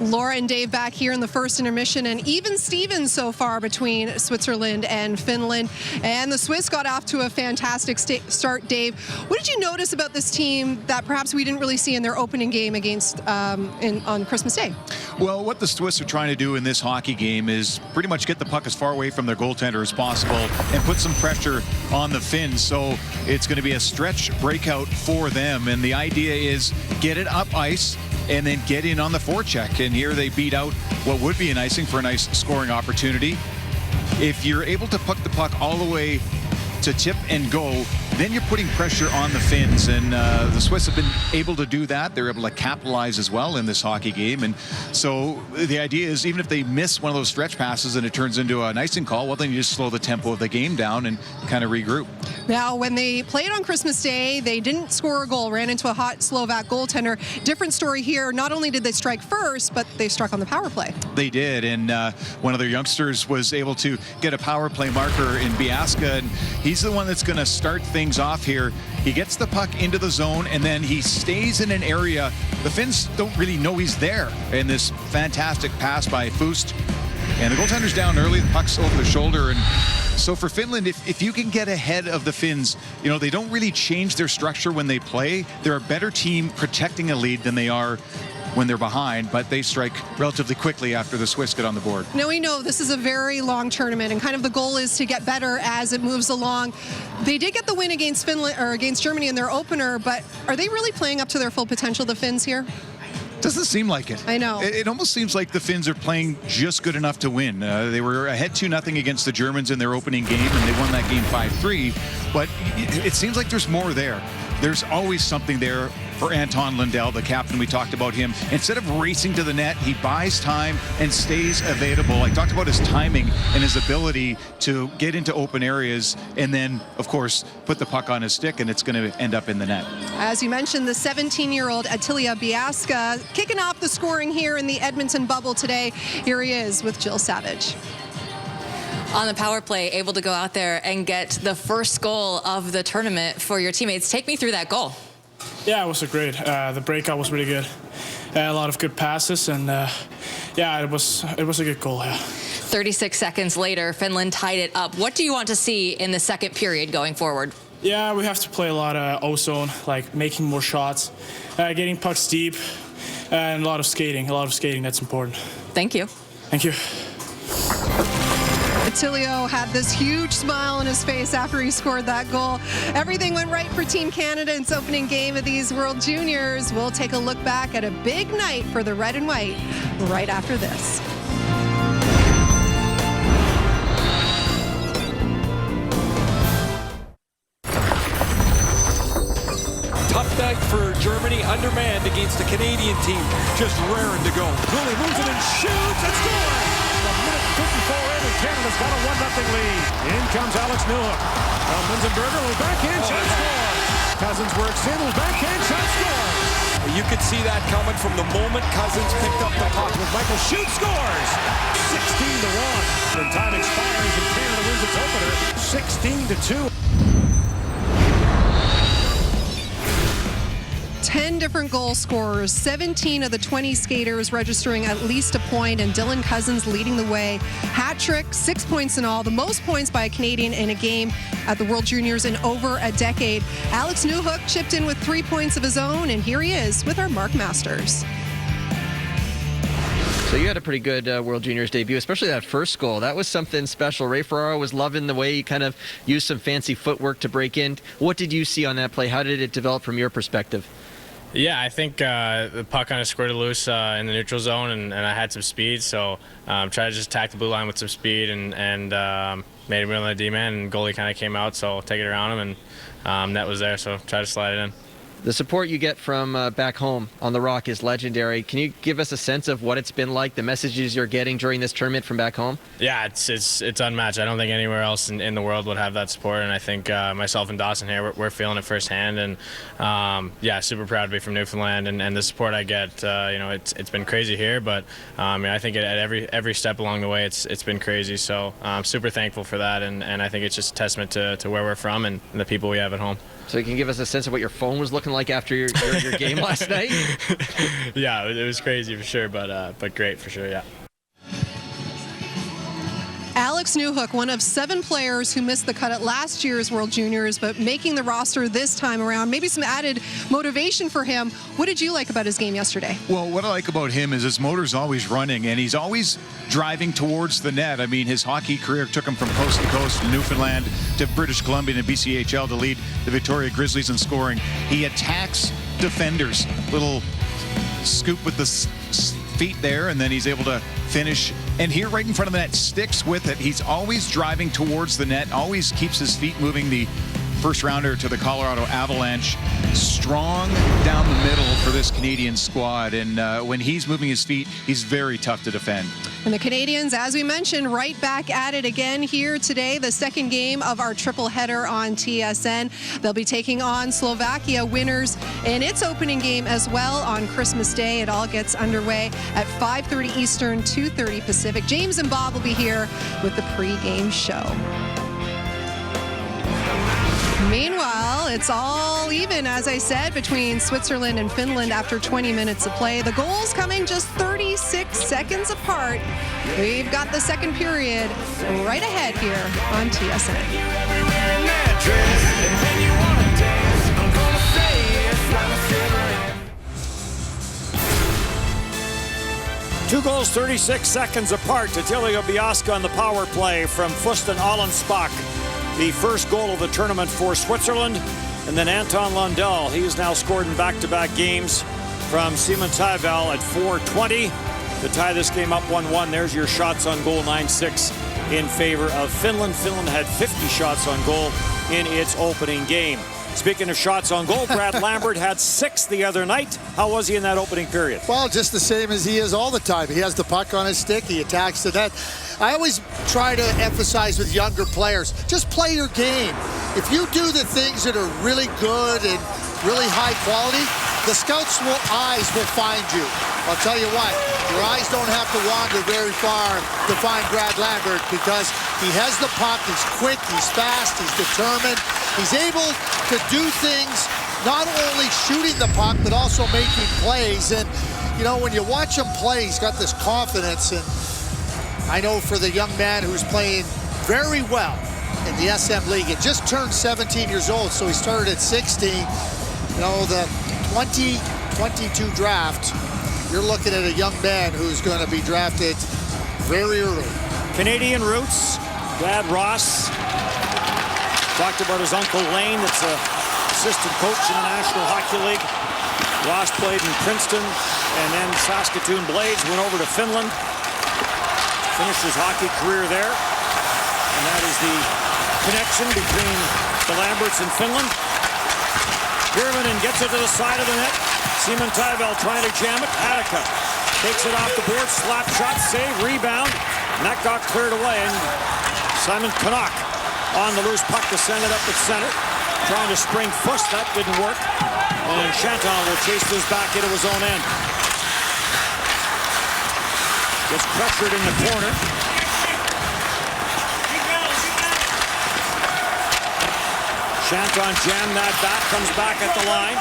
Laura and Dave back here in the first intermission, and even Stevens so far between Switzerland and Finland. And the Swiss got off to a fantastic start, Dave. What did you notice about this team that perhaps we didn't really see in their opening game against on Christmas Day? Well, what the Swiss are trying to do in this hockey game is pretty much get the puck as far away from their goaltender as possible and put some pressure on the Finns. So it's going to be a stretch breakout for them. And the idea is get it up ice and then get in on the forecheck. And here they beat out what would be an icing for a nice scoring opportunity. If you're able to puck the puck all the way to tip and go, then you're putting pressure on the Finns, and the Swiss have been able to do that. They're able to capitalize as well in this hockey game, and so the idea is even if they miss one of those stretch passes and it turns into an icing call, well, then you just slow the tempo of the game down and kind of regroup. Now, when they played on Christmas Day, they didn't score a goal, ran into a hot Slovak goaltender. Different story here. Not only did they strike first, but they struck on the power play. They did, and one of their youngsters was able to get a power play marker in Biasca, and he's the one that's going to start things off here. He gets the puck into the zone, and then he stays in an area the Finns don't really know he's there. And this fantastic pass by Fust, and the goaltender's down early, the puck's over the shoulder. And so for Finland, if you can get ahead of the Finns, you know, they don't really change their structure when they play. They're a better team protecting a lead than they are when they're behind, but they strike relatively quickly after the Swiss get on the board. Now, we know this is a very long tournament, and kind of the goal is to get better as it moves along. They did get the win against Finland or against Germany in their opener, but are they really playing up to their full potential, the Finns here? Doesn't seem like it. I know. It almost seems like the Finns are playing just good enough to win. They were ahead 2-0 against the Germans in their opening game, and they won that game 5-3. But it seems like there's more there. There's always something there for Anton Lundell, the captain. We talked about him. Instead of racing to the net, he buys time and stays available. I talked about his timing and his ability to get into open areas and then, of course, put the puck on his stick, and it's going to end up in the net. As you mentioned, the 17-year-old Attila Biasca kicking off the scoring here in the Edmonton bubble today. Here he is with Jill Savage. On the power play, able to go out there and get the first goal of the tournament for your teammates. Take me through that goal. Yeah, it was great. The breakout was really good. A lot of good passes, and yeah, it was a good goal. Yeah. 36 seconds later, Finland tied it up. What do you want to see in the second period going forward? Yeah, we have to play a lot of O-zone, like making more shots, getting pucks deep, and a lot of skating. That's important. Thank you. Thank you. Attilio had this huge smile on his face after he scored that goal. Everything went right for Team Canada in its opening game of these World Juniors. We'll take a look back at a big night for the red and white right after this. Tough night for Germany, undermanned against a Canadian team, just raring to go. Goalie moves it and shoots and scores! A minute 54 in, and Canada's got a 1-0 lead. In comes Alex Newhook. Linsenberger with backhand shot scores. Cousins works in with backhand shot scores. You could see that coming from the moment Cousins picked up the puck. With Michael shoots, scores! 16-1. And time expires and Canada wins its opener 16-2. 10 different goal scorers, 17 of the 20 skaters registering at least a point, and Dylan Cousins leading the way. Hat trick, 6 points in all, the most points by a Canadian in a game at the World Juniors in over a decade. Alex Newhook chipped in with 3 points of his own, and here he is with our Mark Masters. So you had a pretty good World Juniors debut, especially that first goal. That was something special. Ray Ferraro was loving the way he kind of used some fancy footwork to break in. What did you see on that play? How did it develop from your perspective? Yeah, I think the puck kind of squirted loose in the neutral zone, and I had some speed, so tried to just attack the blue line with some speed and made him run on the D-man, and goalie kind of came out, so take it around him, and net was there, so tried to slide it in. The support you get from back home on the Rock is legendary. Can you give us a sense of what it's been like, the messages you're getting during this tournament from back home? Yeah, it's unmatched. I don't think anywhere else in the world would have that support, and I think myself and Dawson here, we're feeling it firsthand, and yeah, super proud to be from Newfoundland, and the support I get, it's been crazy here, but I think at every step along the way, it's been crazy, so I'm super thankful for that, and I think it's just a testament to where we're from and the people we have at home. So you can give us a sense of what your phone was looking like after your game last night? Yeah, it was crazy for sure, but great for sure, yeah. Alex Newhook, one of 7 players who missed the cut at last year's World Juniors, but making the roster this time around. Maybe some added motivation for him. What did you like about his game yesterday? Well, what I like about him is his motor's always running, and he's always driving towards the net. I mean, his hockey career took him from coast to coast, from Newfoundland to British Columbia and BCHL to lead the Victoria Grizzlies in scoring. He attacks defenders. Little scoop with the feet there, and then he's able to finish. And here right in front of the net, sticks with it. He's always driving towards the net, always keeps his feet moving. The first rounder to the Colorado Avalanche. Strong down the middle for this Canadian squad, and when he's moving his feet, he's very tough to defend. And the Canadians, as we mentioned, right back at it again here today, the second game of our triple header on TSN. They'll be taking on Slovakia, winners in its opening game as well on Christmas Day. It all gets underway at 5:30 Eastern, 2:30 Pacific. James and Bob will be here with the pre-game show. Meanwhile, it's all even, as I said, between Switzerland and Finland after 20 minutes of play. The goals coming just 36 seconds apart. We've got the second period right ahead here on TSN. 2 goals, 36 seconds apart. Attilio Biasca on the power play from Fusten Allensbach. The first goal of the tournament for Switzerland. And then Anton Lundell, he has now scored in back-to-back games from Simon Taival at 4:20 to tie this game up 1-1. There's your shots on goal, 9-6 in favor of Finland. Finland had 50 shots on goal in its opening game. Speaking of shots on goal, Brad Lambert had 6 the other night. How was he in that opening period? Well, just the same as he is all the time. He has the puck on his stick. He attacks the net. I always try to emphasize with younger players, just play your game. If you do the things that are really good and really high quality, the scouts' eyes will find you. I'll tell you what, your eyes don't have to wander very far to find Brad Lambert because he has the puck, he's quick, he's fast, he's determined. He's able to do things, not only shooting the puck, but also making plays. And, you know, when you watch him play, he's got this confidence. And I know for the young man who's playing very well in the SM League, it just turned 17 years old, so he started at 16. You know, the 2022 draft, you're looking at a young man who's going to be drafted very early. Canadian roots, Dad Ross talked about his uncle Lane, that's an assistant coach in the National Hockey League. Ross played in Princeton, and then Saskatoon Blades, went over to Finland, finished his hockey career there. And that is the connection between the Lamberts and Finland. Hirvonen gets it to the side of the net. Simon Taivel trying to jam it. Hatakka takes it off the board, slap shot, save, rebound, and that got cleared away. And Simon Canuck on the loose puck to send it up at center. Trying to spring Fuss, that didn't work. And Chanton will chase this back into his own end. Gets pressured in the corner. Chanton jammed that back, comes back at the line.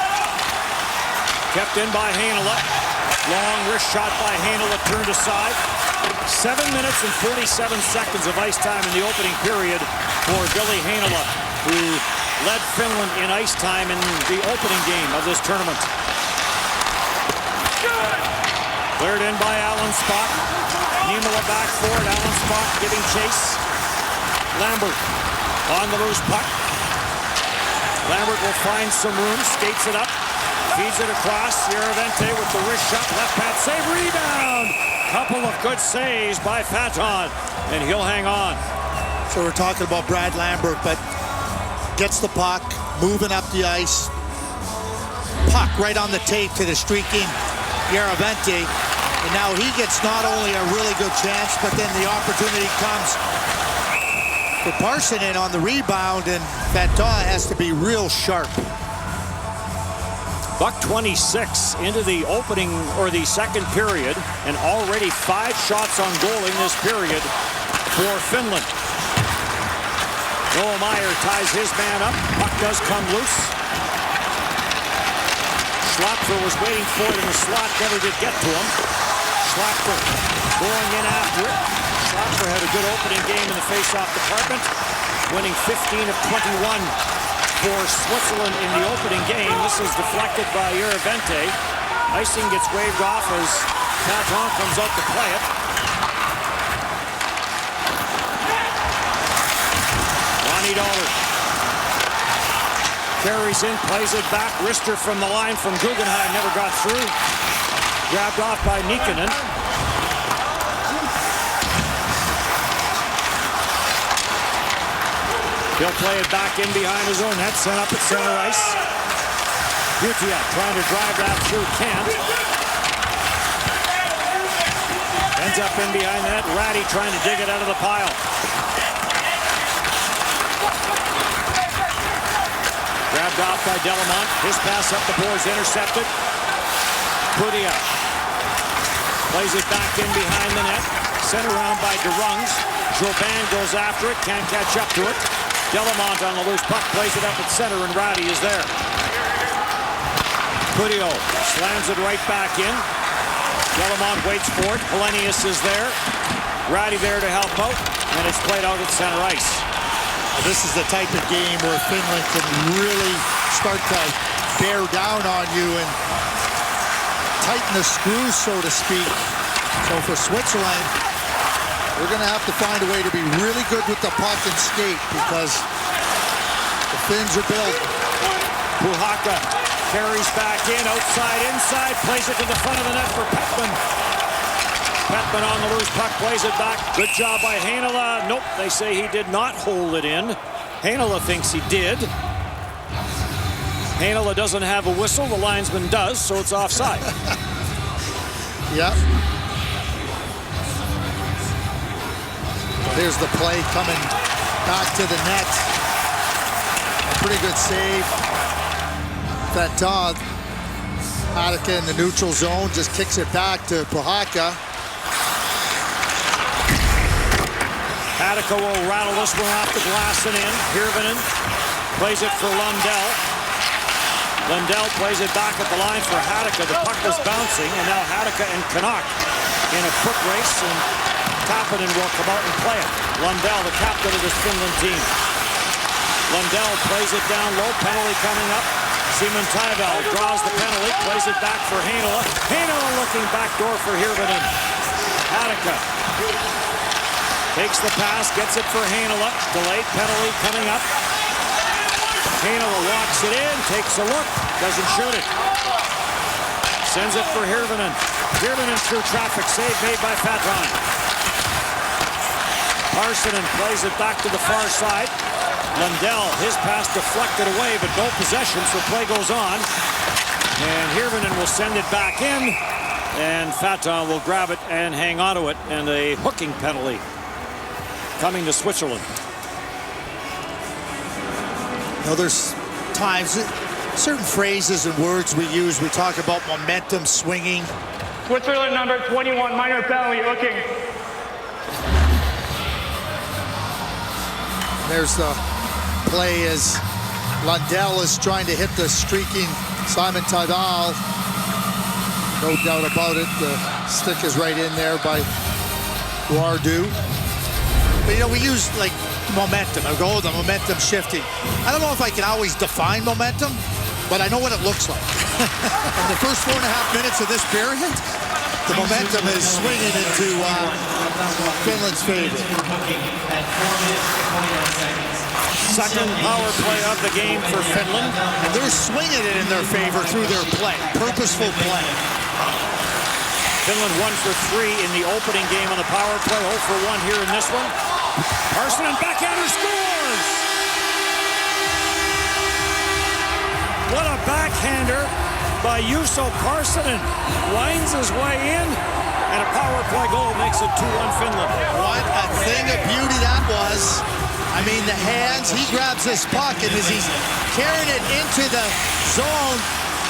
Kept in by Heinola. Long wrist shot by Heinola, turned aside. 7 minutes and 47 seconds of ice time in the opening period for Ville Heinola, who led Finland in ice time in the opening game of this tournament. Cleared in by Alan Spock. Heinola back forward, Alan Spock giving chase. Lambert on the loose puck. Lambert will find some room, skates it up, feeds it across. Yeravente with the wrist shot, left pad save, rebound! Couple of good saves by Faton, and he'll hang on. So we're talking about Brad Lambert, but gets the puck, moving up the ice. Puck right on the tape to the streaking Yeravente. And now he gets not only a really good chance, but then the opportunity comes for Parssinen on the rebound, and Faton has to be real sharp. Buck 26 into the opening or the second period, and already 5 shots on goal in this period for Finland. Noah Meyer ties his man up. Puck does come loose. Schlapfer was waiting for it in the slot, never did get to him. Schlapfer going in after it. Schlapfer had a good opening game in the face-off department, winning 15 of 21 for Switzerland in the opening game. This is deflected by Yeravente. Icing gets waved off as Faton comes out to play it. Ronnie Dollar carries in, plays it back. Rister from the line from Guggenheim never got through. Grabbed off by Nikkanen. He'll play it back in behind his own net, sent up at center ice. Butia trying to drive that through, can't. Ends up in behind the net. Ratty trying to dig it out of the pile. Grabbed off by Delamont. His pass up the boards intercepted. Butia plays it back in behind the net. Sent around by DeRungs. Jobin goes after it, can't catch up to it. Delamont on the loose puck, plays it up at center, and Ratty is there. Pudio slams it right back in. Delamont waits for it. Helenius is there. Ratty there to help out, and it's played out at center ice. This is the type of game where Finland can really start to bear down on you and tighten the screws, so to speak. So for Switzerland, we're going to have to find a way to be really good with the puck and skate, because the Finns are built. Puhakka carries back in, outside, inside, plays it to the front of the net for Petman. Petman on the loose puck, plays it back. Good job by Heinola. Nope, they say he did not hold it in. Heinola thinks he did. Heinola doesn't have a whistle, the linesman does, so it's offside. Yep. There's the play coming back to the net. Pretty good save. Faton, Hatakka in the neutral zone, just kicks it back to Puhakka. Hatakka will rattle this one off the glass and in. Hirvonen plays it for Lundell. Lundell plays it back at the line for Hatakka. The puck is bouncing, and now Hatakka and Canuck in a foot race, and Kapanen will come out and play it. Lundell, the captain of this Finland team. Lundell plays it down low, penalty coming up. Simon Taivel draws the penalty, plays it back for Heinola. Heinola looking back door for Hirvonen. Hatakka Takes the pass, gets it for Heinola. Delayed penalty coming up. Heinola walks it in, takes a look, doesn't shoot it. Sends it for Hirvonen. Hirvonen through traffic, save made by Faton. Parsonen plays it back to the far side. Lundell, his pass deflected away, but no possession, so play goes on. And Hirvonen will send it back in, and Faton will grab it and hang on to it, and a hooking penalty coming to Switzerland. Now there's times, certain phrases and words we use, we talk about momentum swinging. Switzerland number 21, minor penalty, hooking. There's the play as Lundell is trying to hit the streaking Simon Tadal. No doubt about it. The stick is right in there by Guardu. But, you know, we use, like, momentum. I go, the momentum shifting. I don't know if I can always define momentum, but I know what it looks like. In the first 4.5 minutes of this period, the momentum is swinging into Finland's favor. Second power play of the game for Finland. And they're swinging it in their favor through their play, purposeful play. Finland 1 for 3 in the opening game on the power play. 0 for 1 here in this one. Parsonen backhander scores! What a backhander by Juuso Parsonen. Winds his way in, and a power play goal makes it 2-1 Finland. What a thing of beauty that was. I mean, the hands, he grabs this puck, and as he's carrying it into the zone,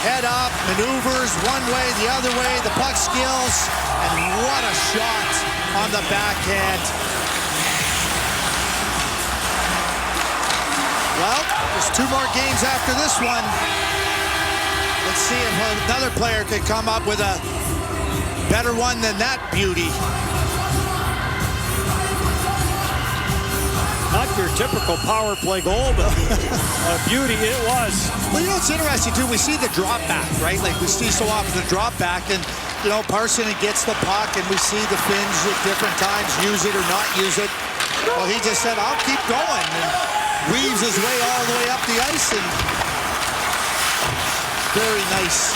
head up, maneuvers one way, the other way, the puck skills, and what a shot on the backhand. Well, there's 2 more games after this one. Let's see if another player can come up with a better one than that beauty. Not your typical power play goal, but a beauty it was. Well, you know, it's interesting, too. We see the drop back, right? Like, we see so often the drop back, and, you know, Parsonen gets the puck, and we see the Finns at different times use it or not use it. Well, he just said, I'll keep going, and weaves his way all the way up the ice, and very nice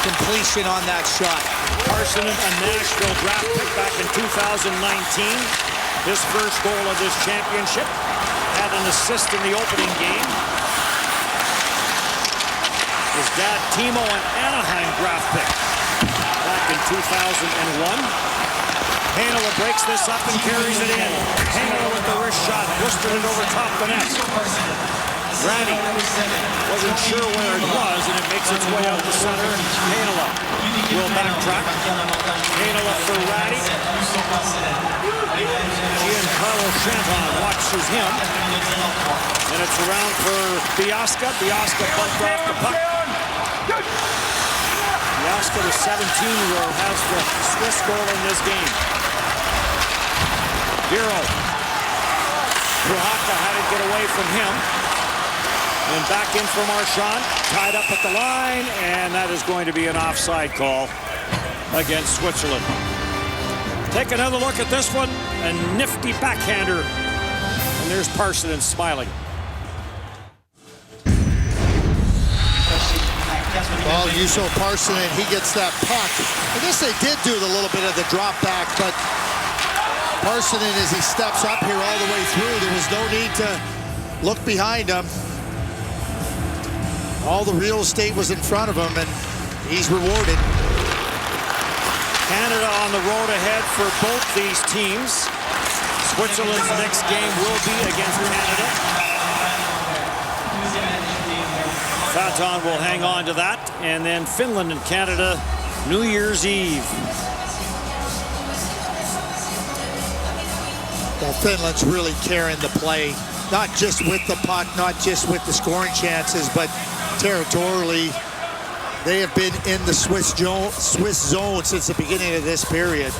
completion on that shot. Parsonen, a Nashville draft pick back in 2019. His first goal of this championship. Had an assist in the opening game. His dad, Timo, an Anaheim draft pick back in 2001. Heinola breaks this up and carries it in. Heinola with the wrist shot, whispered it over top the net. Ratty wasn't sure where it was, and it makes its way out the center. Heinola will backtrack. Heinola for Ratty. Giancarlo Shanton watches him. And it's around for Biasca. Biasca bumped off the puck. Biasca, the 17-year-old, has the Swiss goal in this game. Biro. Ruhaka had to get away from him. And back in for Marchand. Tied up at the line, and that is going to be an offside call against Switzerland. Take another look at this one. A nifty backhander. And there's Parsonen smiling. Well, Juuso Parsonen, he gets that puck. I guess they did do a little bit of the drop back, but Parsonen, as he steps up here all the way through, there was no need to look behind him. All the real estate was in front of him, and he's rewarded. Canada on the road ahead for both these teams. Switzerland's next game will be against Canada. Faton will hang on to that. And then Finland and Canada, New Year's Eve. Well, Finland's really carrying the play, not just with the puck, not just with the scoring chances, but territorially. They have been in the Swiss zone since the beginning of this period.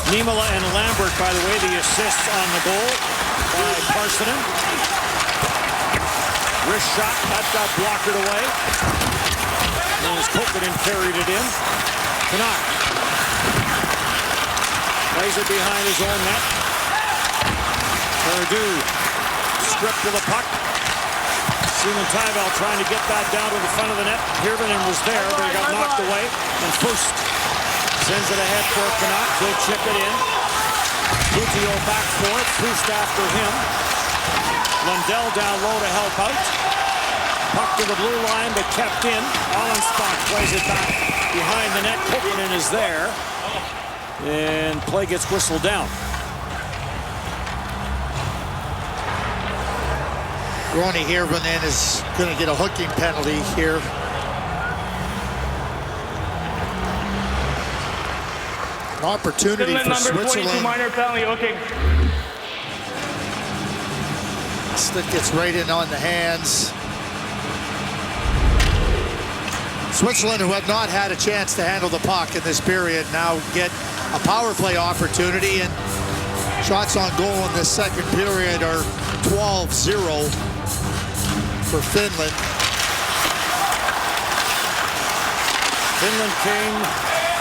Niemela and Lambert, by the way, the assists on the goal by Parsonen. Wrist shot, that got blockered away. And as Kokkonen carried it in. Canuck. Plays it behind his own net. Perdue stripped to the puck. Simon Tyvel trying to get that down to the front of the net. Hirvonen was there, but he got knocked away. And Fust sends it ahead for Canuck. He'll chip it in. Boutio back for it. Fust after him. Lundell down low to help out. Puck to the blue line, but kept in. Allenstock plays it back behind the net. Kokkonen is there. And play gets whistled down. Ronnie Hirvonen is going to get a hooking penalty here. An opportunity Finland for number 22, Switzerland. minor penalty, okay. Stick gets right in on the hands. Switzerland, who have not had a chance to handle the puck in this period, now get a power play opportunity, and shots on goal in this second period are 12-0 for Finland. Finland came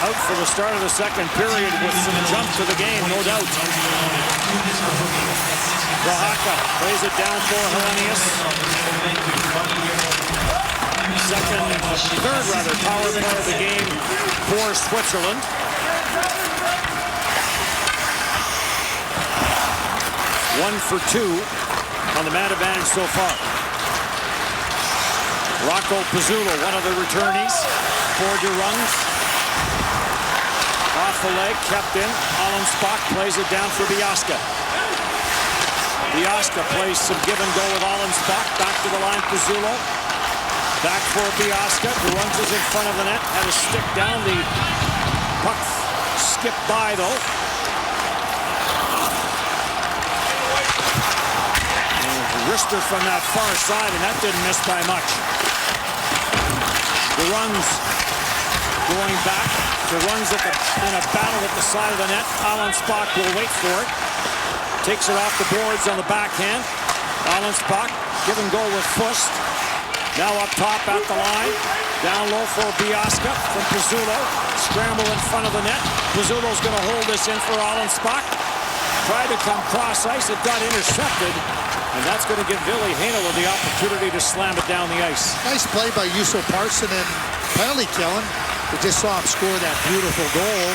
out for the start of the second period with some jump to the game, no doubt. Rahaka plays it down for Helenius. Third power play of the game for Switzerland. One for two on the man advantage so far. Rocco Pizzulo, one of the returnees for Durungs. Off the leg, kept in. Allenstock plays it down for Biaska. Biaska plays some give and go with Allenstock. Back to the line, Pizzulo. Back for Biaska. Durungs is in front of the net. Had a stick down. The puck skipped by, though. Wrister from that far side, and that didn't miss by much. Durungs going back. Durungs in a battle at the side of the net. Allenstock will wait for it. Takes it off the boards on the backhand. Allenstock, give and go with Fust. Now up top at the line. Down low for Biaska from Pizzulo. Scramble in front of the net. Pizzulo's going to hold this in for Allenstock. Tried to come cross ice. It got intercepted. And that's going to give Ville Heinola the opportunity to slam it down the ice. Nice play by Juuso Parssinen, penalty killing. We just saw him score that beautiful goal.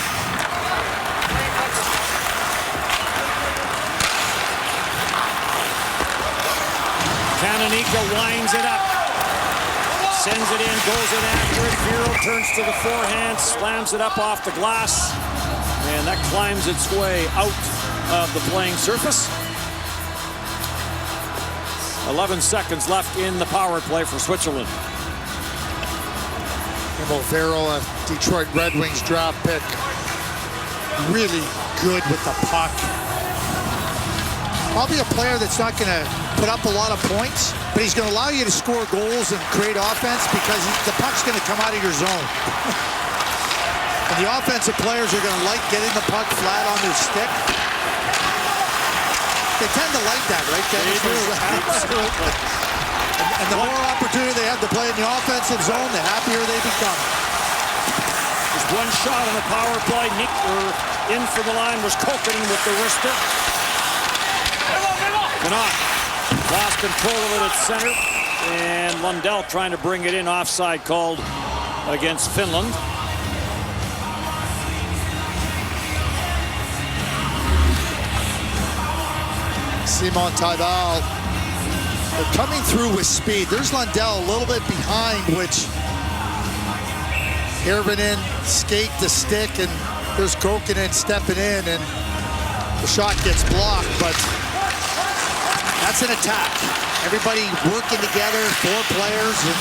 Kanonika winds it up. Sends it in, goes in after it. Vero turns to the forehand, slams it up off the glass. And that climbs its way out of the playing surface. 11 seconds left in the power play for Switzerland. Emil Vero, a Detroit Red Wings draft pick. Really good with the puck. Probably a player that's not going to put up a lot of points, but he's going to allow you to score goals and create offense because the puck's going to come out of your zone. And the offensive players are going to like getting the puck flat on their stick. They tend to like that, right, Dennis? They do, absolutely. And the more opportunity they have to play in the offensive zone, the happier they become. Just one shot on the power play. In for the line was Kokkonen with the wrister. Canuck lost control of it at center. And Lundell trying to bring it in, offside called against Finland. Simon Tyvel, they're coming through with speed. There's Lundell a little bit behind, which Hirvonen skate the stick, and there's Kokkonen stepping in, and the shot gets blocked, but that's an attack. Everybody working together, 4 players. And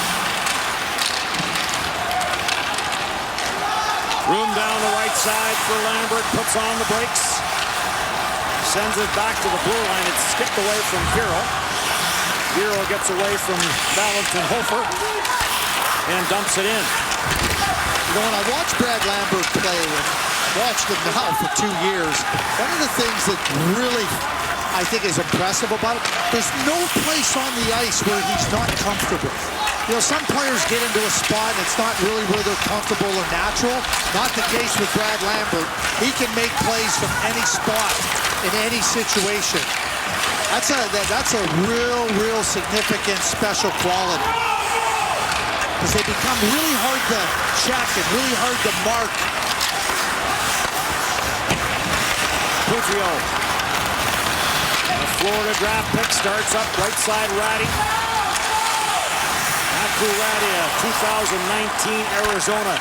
room down the right side for Lambert, puts on the brakes. Sends it back to the blue line. It's skipped away from Vero. Vero gets away from Valentin Hofer and dumps it in. You know, when I watch Brad Lambert play, and watched him now for 2 years, one of the things that really, I think, is impressive about it, there's no place on the ice where he's not comfortable. You know, some players get into a spot and it's not really where they're comfortable or natural. Not the case with Brad Lambert. He can make plays from any spot in any situation. That's a real significant special quality. Because they become really hard to check and really hard to mark. Putrio. The Florida draft pick starts up right side Ratty. Ratty, 2019 Arizona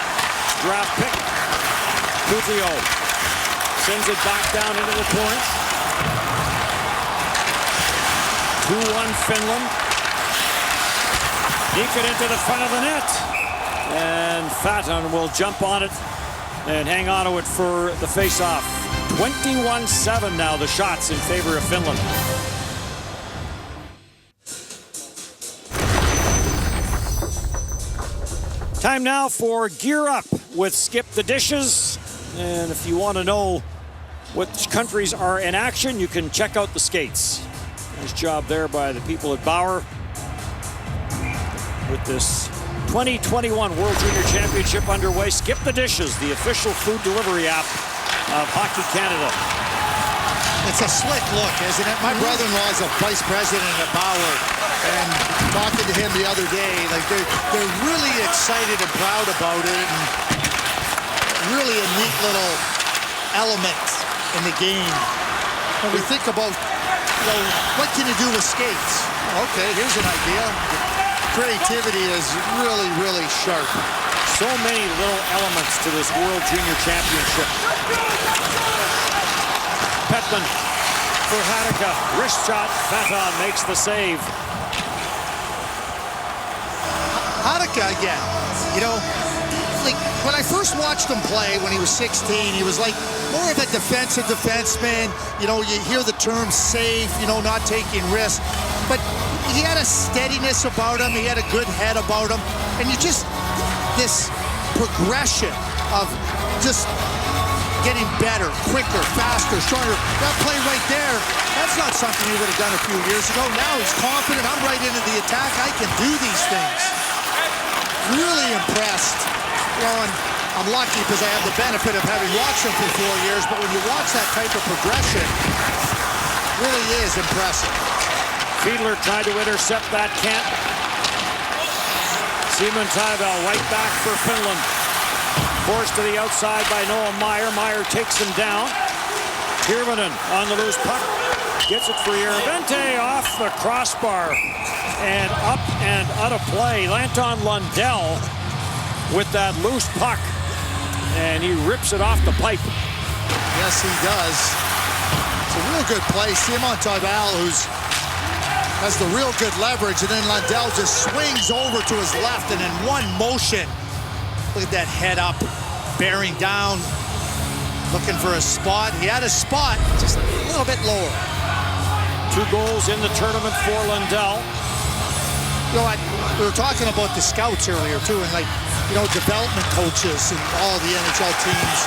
draft pick. Putrio sends it back down into the corner. 2-1 Finland. Deke it into the front of the net. And Faton will jump on it and hang on to it for the face-off. 21-7 now, the shots in favor of Finland. Time now for Gear Up with Skip the Dishes. And if you want to know which countries are in action, you can check out the skates. Nice job there by the people at Bauer with this 2021 World Junior Championship underway. Skip the Dishes, the official food delivery app of Hockey Canada. It's a slick look, isn't it? My brother-in-law is a vice president at Bauer, and talking to him the other day, like they're really excited and proud about it, and really a neat little element in the game. When we think about, you know, what can you do with skates? Okay, here's an idea. Creativity is really sharp. So many little elements to this World Junior Championship. Petman for Hadaka. Wrist shot. Faton makes the save. Hadaka again. You know, like when I first watched him play when he was 16, he was like more of a defensive defenseman. You know, you hear the term safe, you know, not taking risks. But he had a steadiness about him. He had a good head about him. And you just, this progression of just getting better, quicker, faster, stronger. That play right there, that's not something he would have done a few years ago. Now he's confident. I'm right into the attack. I can do these things. Really impressed. You know, and I'm lucky because I have the benefit of having watched him for 4 years, but when you watch that type of progression, it really is impressive. Fiedler tried to intercept that, can't. Simon Taivel right back for Finland. Forced to the outside by Noah Meyer. Meyer takes him down. Hirvonen on the loose puck. Gets it for Järventie off the crossbar. And up and out of play. Lanton Lundell with that loose puck. And he rips it off the pipe. Yes, he does. It's a real good play. Simon Taivel, who's has the real good leverage, and then Lundell just swings over to his left, and in one motion, look at that head up, bearing down, looking for a spot. He had a spot, just a little bit lower. 2 goals in the tournament for Lundell. You know, we were talking about the scouts earlier, too, and like, you know, development coaches and all the NHL teams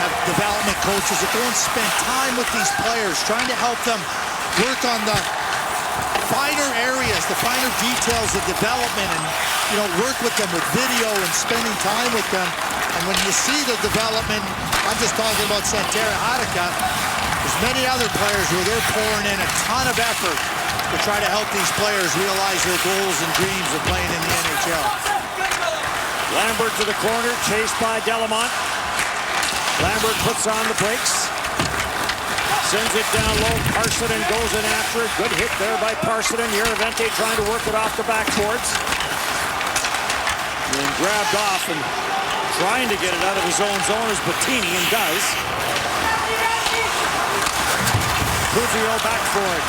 have development coaches that go and spend time with these players, trying to help them work on the finer areas, the finer details of development, and, you know, work with them with video and spending time with them. And when you see the development, I'm just talking about Santeri Hadaka, there's many other players where they're pouring in a ton of effort to try to help these players realize their goals and dreams of playing in the NHL. Lambert to the corner, chased by Delamont. Lambert puts on the brakes. Sends it down low. Parssinen goes in after it. Good hit there by Parssinen. Järventie trying to work it off the backboards. And grabbed off and trying to get it out of his own zone is Bettini, and does. Putrio back for it.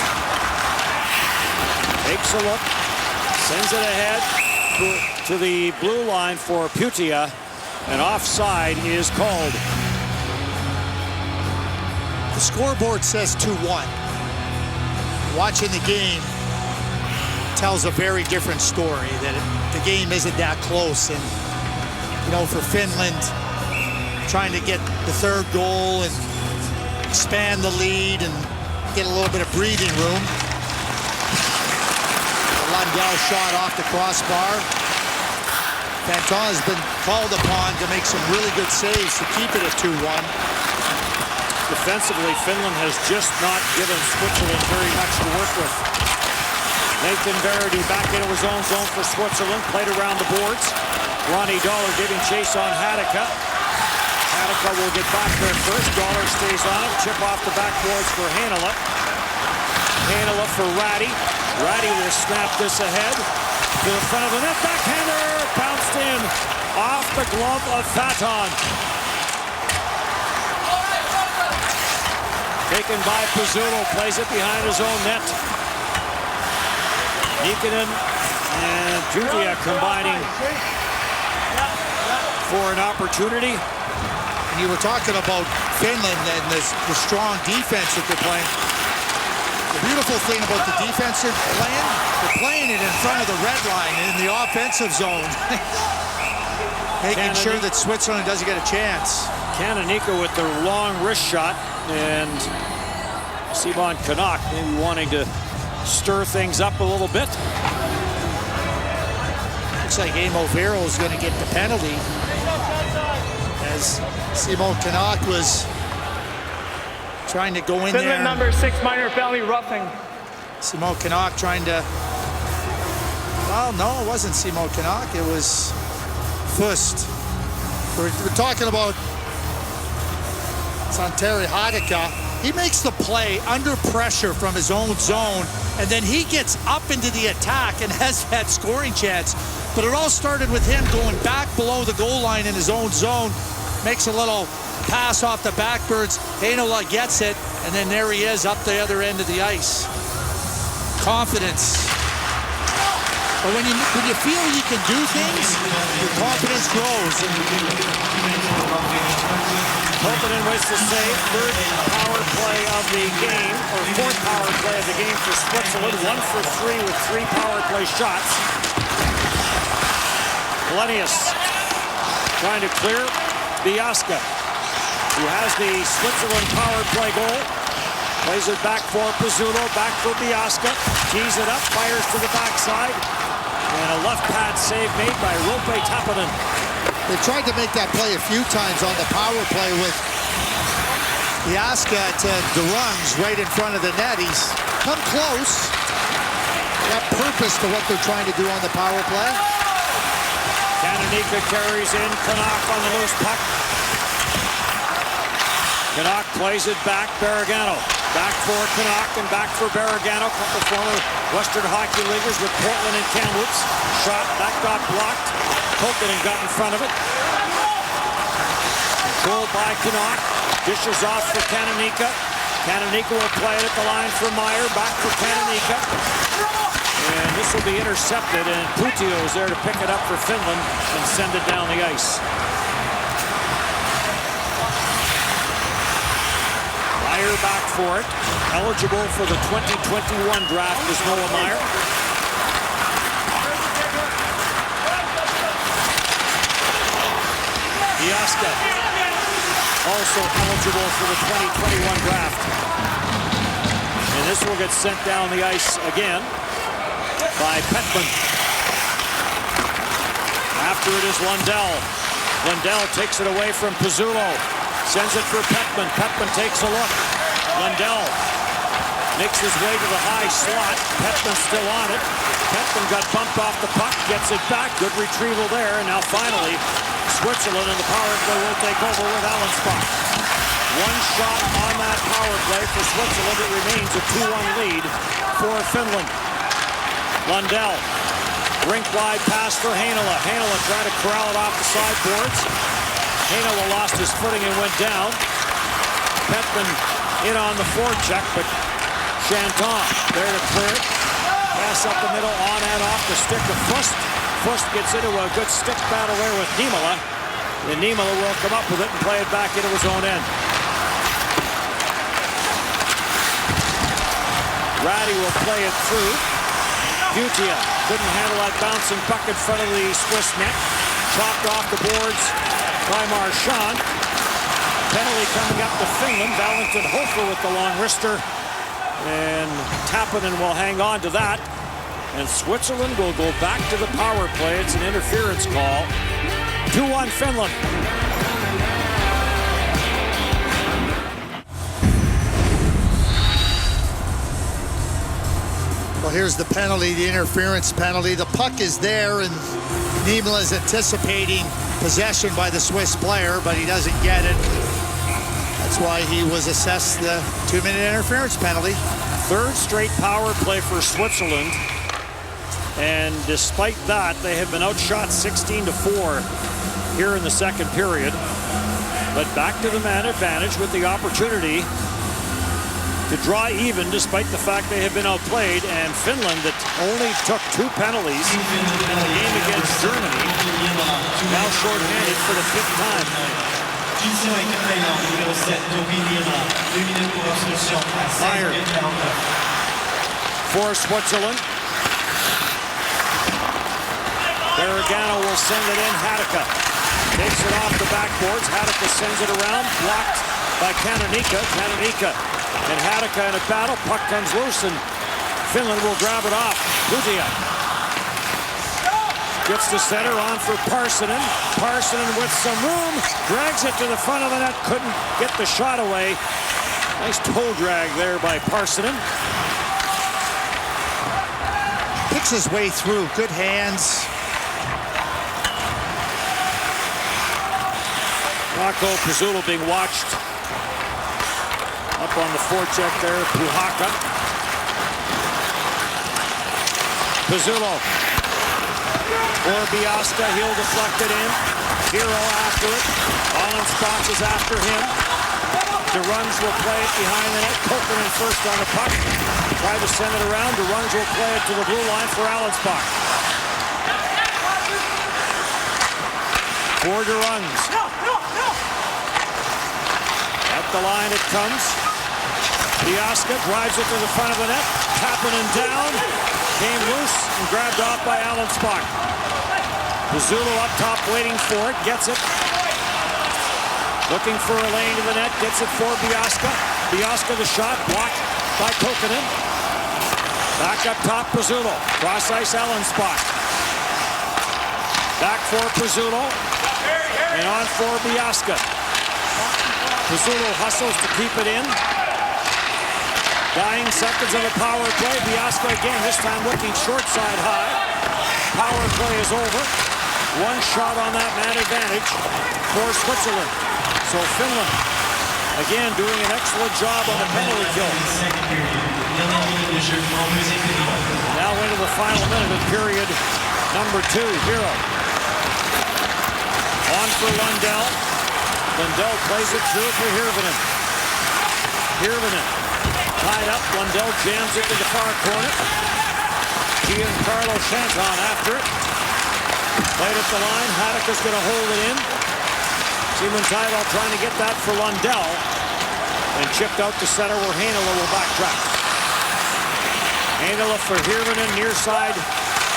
Takes a look. Sends it ahead to the blue line for Putia. And offside is called. The scoreboard says 2-1. Watching the game tells a very different story, that the game isn't that close. And, you know, for Finland, trying to get the 3rd goal and expand the lead and get a little bit of breathing room. The Lundell shot off the crossbar. Fanton has been called upon to make some really good saves to keep it at 2-1. Defensively, Finland has just not given Switzerland very much to work with. Nathan Verity back into his own zone for Switzerland. Played around the boards. Ronnie Dollar giving chase on Hadeka. Hadeka will get back there first. Dollar stays on him. Chip off the backboards for Heinola. Heinola for Ratty. Ratty will snap this ahead to the front of the net. Backhander bounced in off the glove of Faton. Taken by Pizzuto, plays it behind his own net. Nikkanen and Jutia combining for an opportunity. And you were talking about Finland and the strong defense that they're playing. The beautiful thing about the defensive playing, they're playing it in front of the red line in the offensive zone. Making sure that Switzerland doesn't get a chance. Kananika with the long wrist shot, and Simon Canuck maybe wanting to stir things up a little bit. Looks like Amo Vero is going to get the penalty, as Simon Canuck was trying to go in Finland there. number 6, minor penalty, roughing. Simon Canuck trying to, well, no, it wasn't Simon Canuck, it was Fust. We're talking about Santeri Hadeka. He makes the play under pressure from his own zone, and then he gets up into the attack and has that scoring chance. But it all started with him going back below the goal line in his own zone, makes a little pass off the backboards. Heinola gets it, and then there he is up the other end of the ice. Confidence. But when you feel you can do things, your confidence grows. Hopenin with the save. Third power play of the game, or fourth power play of the game for Switzerland. 1 for 3 with 3 power play shots. Lenius trying to clear Biasca, who has the Switzerland power play goal. Plays it back for Pizzuto, back for Biasca. Tees it up, fires to the backside. And a left pad save made by Roope Tappanen. They tried to make that play a few times on the power play with Biasca to DeRungs right in front of the net. He's come close. Got purpose to what they're trying to do on the power play. Kananika carries in. Canuck on the loose puck. Canuck plays it back. Barragano. Back for Canuck and back for Barragano. Couple former Western Hockey Leaguers with Portland and Kamloops. Shot, that got blocked. Hopenin got in front of it. Controlled by Canuck. Dishes off for Kananika. Kananika will play it at the line for Meyer. Back for Kananika. And this will be intercepted, and Putio is there to pick it up for Finland and send it down the ice. Meyer back for it. Eligible for the 2021 draft is Noah Meyer. Biasca also eligible for the 2021 draft. And this will get sent down the ice again by Petman. After it is Lundell. Lundell takes it away from Pizzuto. Sends it for Petman. Petman takes a look. Lundell makes his way to the high slot. Petman still on it. Petman got bumped off the puck. Gets it back. Good retrieval there. And now finally, Switzerland and the power play will take over with Allenspach. One shot on that power play for Switzerland. It remains a 2-1 lead for Finland. Lundell, rink-wide pass for Heinola. Heinola tried to corral it off the sideboards. Heinola lost his footing and went down. Petman in on the forecheck, but Chanton there to clear it. Pass up the middle, on and off the stick of Fust. Fust gets into a good stick battle there with Niemela. And Niemela will come up with it and play it back into his own end. Ratty will play it through. Butia couldn't handle that bouncing puck in front of the Swiss net. Chopped off the boards by Marchand. Penalty coming up to Finland. Valentin Hofer with the long wrister. And Tappanen will hang on to that. and Switzerland will go back to the power play. It's an interference call. 2-1 Finland. Well, here's the penalty, the interference penalty. The puck is there, and Niemela is anticipating possession by the Swiss player, but he doesn't get it. That's why he was assessed the 2-minute interference penalty. Third straight power play for Switzerland. And despite that, they have been outshot 16-4 here in the second period. But back to the man advantage with the opportunity to draw even despite the fact they have been outplayed. And Finland, that only took 2 penalties in the game against Germany, now shorthanded for the 5th time. Fire for Switzerland. Gargano will send it in. Hadaka takes it off the backboards. Hadaka sends it around, blocked by Kananika. And Hadaka in a battle. Puck comes loose, and Finland will grab it off. Lutia gets the center on for Parssinen. Parssinen with some room, drags it to the front of the net. Couldn't get the shot away. Nice toe drag there by Parssinen. Picks his way through. Good hands. Rocco Pizzulo being watched up on the forecheck there. Puhaka. Pizzulo or Biasta. He'll deflect it in. Hero after it. Allenstock is after him. DeRunge will play it behind the net. Kokkinen first on the puck. Try to send it around. DeRunge will play it to the blue line for Allenstock. For DeRunge. At the line it comes. Biasta drives it to the front of the net. Kapanen down. Came loose and grabbed off by Allenstock. Pizzulo up top waiting for it. Gets it. Looking for a lane to the net. Gets it for Biasta. Biasta the shot. Blocked by Kokkinen. Back up top Pizzulo. Cross ice Allenstock. Back for Pizzulo. And on for Biasta. Pizzulo hustles to keep it in. Dying seconds of a power play. Biasta again, this time looking short side high. Power play is over. One shot on that man advantage for Switzerland. So Finland, again, doing an excellent job on the penalty kill. Now into the final minute of period number 2. Hero. On for Lundell. Lundell plays it through for Hirvonen. Hirvonen tied up. Lundell jams it to the far corner. Giancarlo Shanton after it. Played at the line. Hadaka's going to hold it in. Simon Tydal trying to get that for Lundell. And chipped out to center where Heinola will backtrack. Heinola for Hirvonen, near side.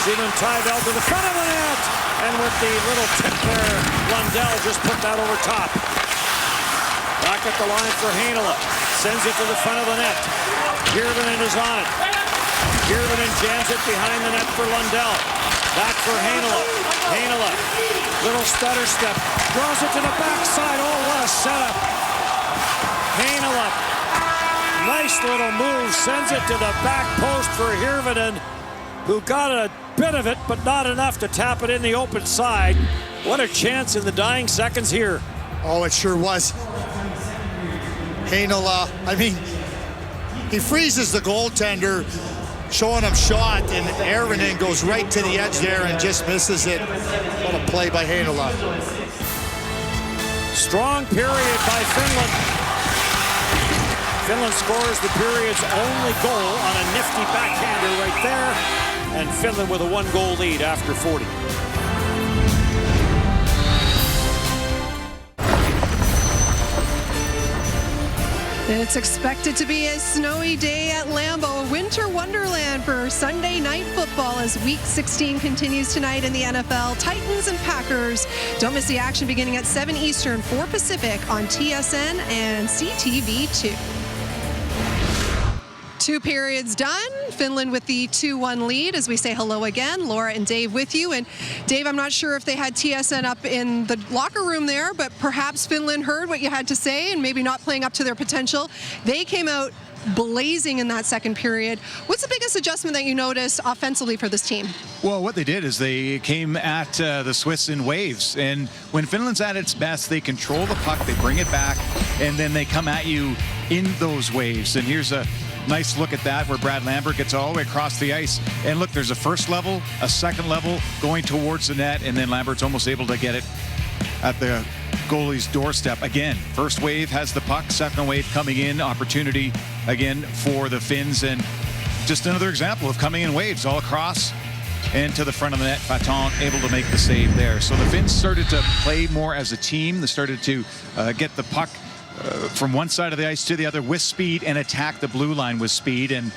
Simon Tydal to the front of the net. And with the little tip there, Lundell just put that over top. Back at the line for Heinola. Sends it to the front of the net. Hirvonen is on it. Hirvonen jams it behind the net for Lundell. Back for Heinola. Heinola, little stutter step. Draws it to the backside. Oh, what a setup. Heinola, nice little move. Sends it to the back post for Hirvonen, who got a bit of it, but not enough to tap it in the open side. What a chance in the dying seconds here. Oh, it sure was. Heinola, I mean, he freezes the goaltender, showing him shot, and Hirvonen goes right to the edge there and just misses it. What a play by Heinola. Strong period by Finland. Finland scores the period's only goal on a nifty backhander right there. And Finland with a 1-goal lead after 40. It's expected to be a snowy day at Lambeau, a winter wonderland for Sunday night football as Week 16 continues tonight in the NFL. Titans and Packers. Don't miss the action beginning at 7 Eastern, 4 Pacific on TSN and CTV2. 2 periods done. Finland with the 2-1 lead as we say hello again. Laura and Dave with you. And Dave, I'm not sure if they had TSN up in the locker room there, but perhaps Finland heard what you had to say and maybe not playing up to their potential. They came out blazing in that second period. What's the biggest adjustment that you noticed offensively for this team? Well, what they did is they came at the Swiss in waves. And when Finland's at its best, they control the puck, they bring it back, and then they come at you in those waves. And here's a nice look at that where Brad Lambert gets all the way across the ice. And look, there's a first level, a second level going towards the net, and then Lambert's almost able to get it at the goalie's doorstep. Again, first wave has the puck, second wave coming in, opportunity again for the Finns, and just another example of coming in waves all across and to the front of the net. Faton able to make the save there. So the Finns started to play more as a team. They started to get the puck from one side of the ice to the other with speed and attack the blue line with speed, and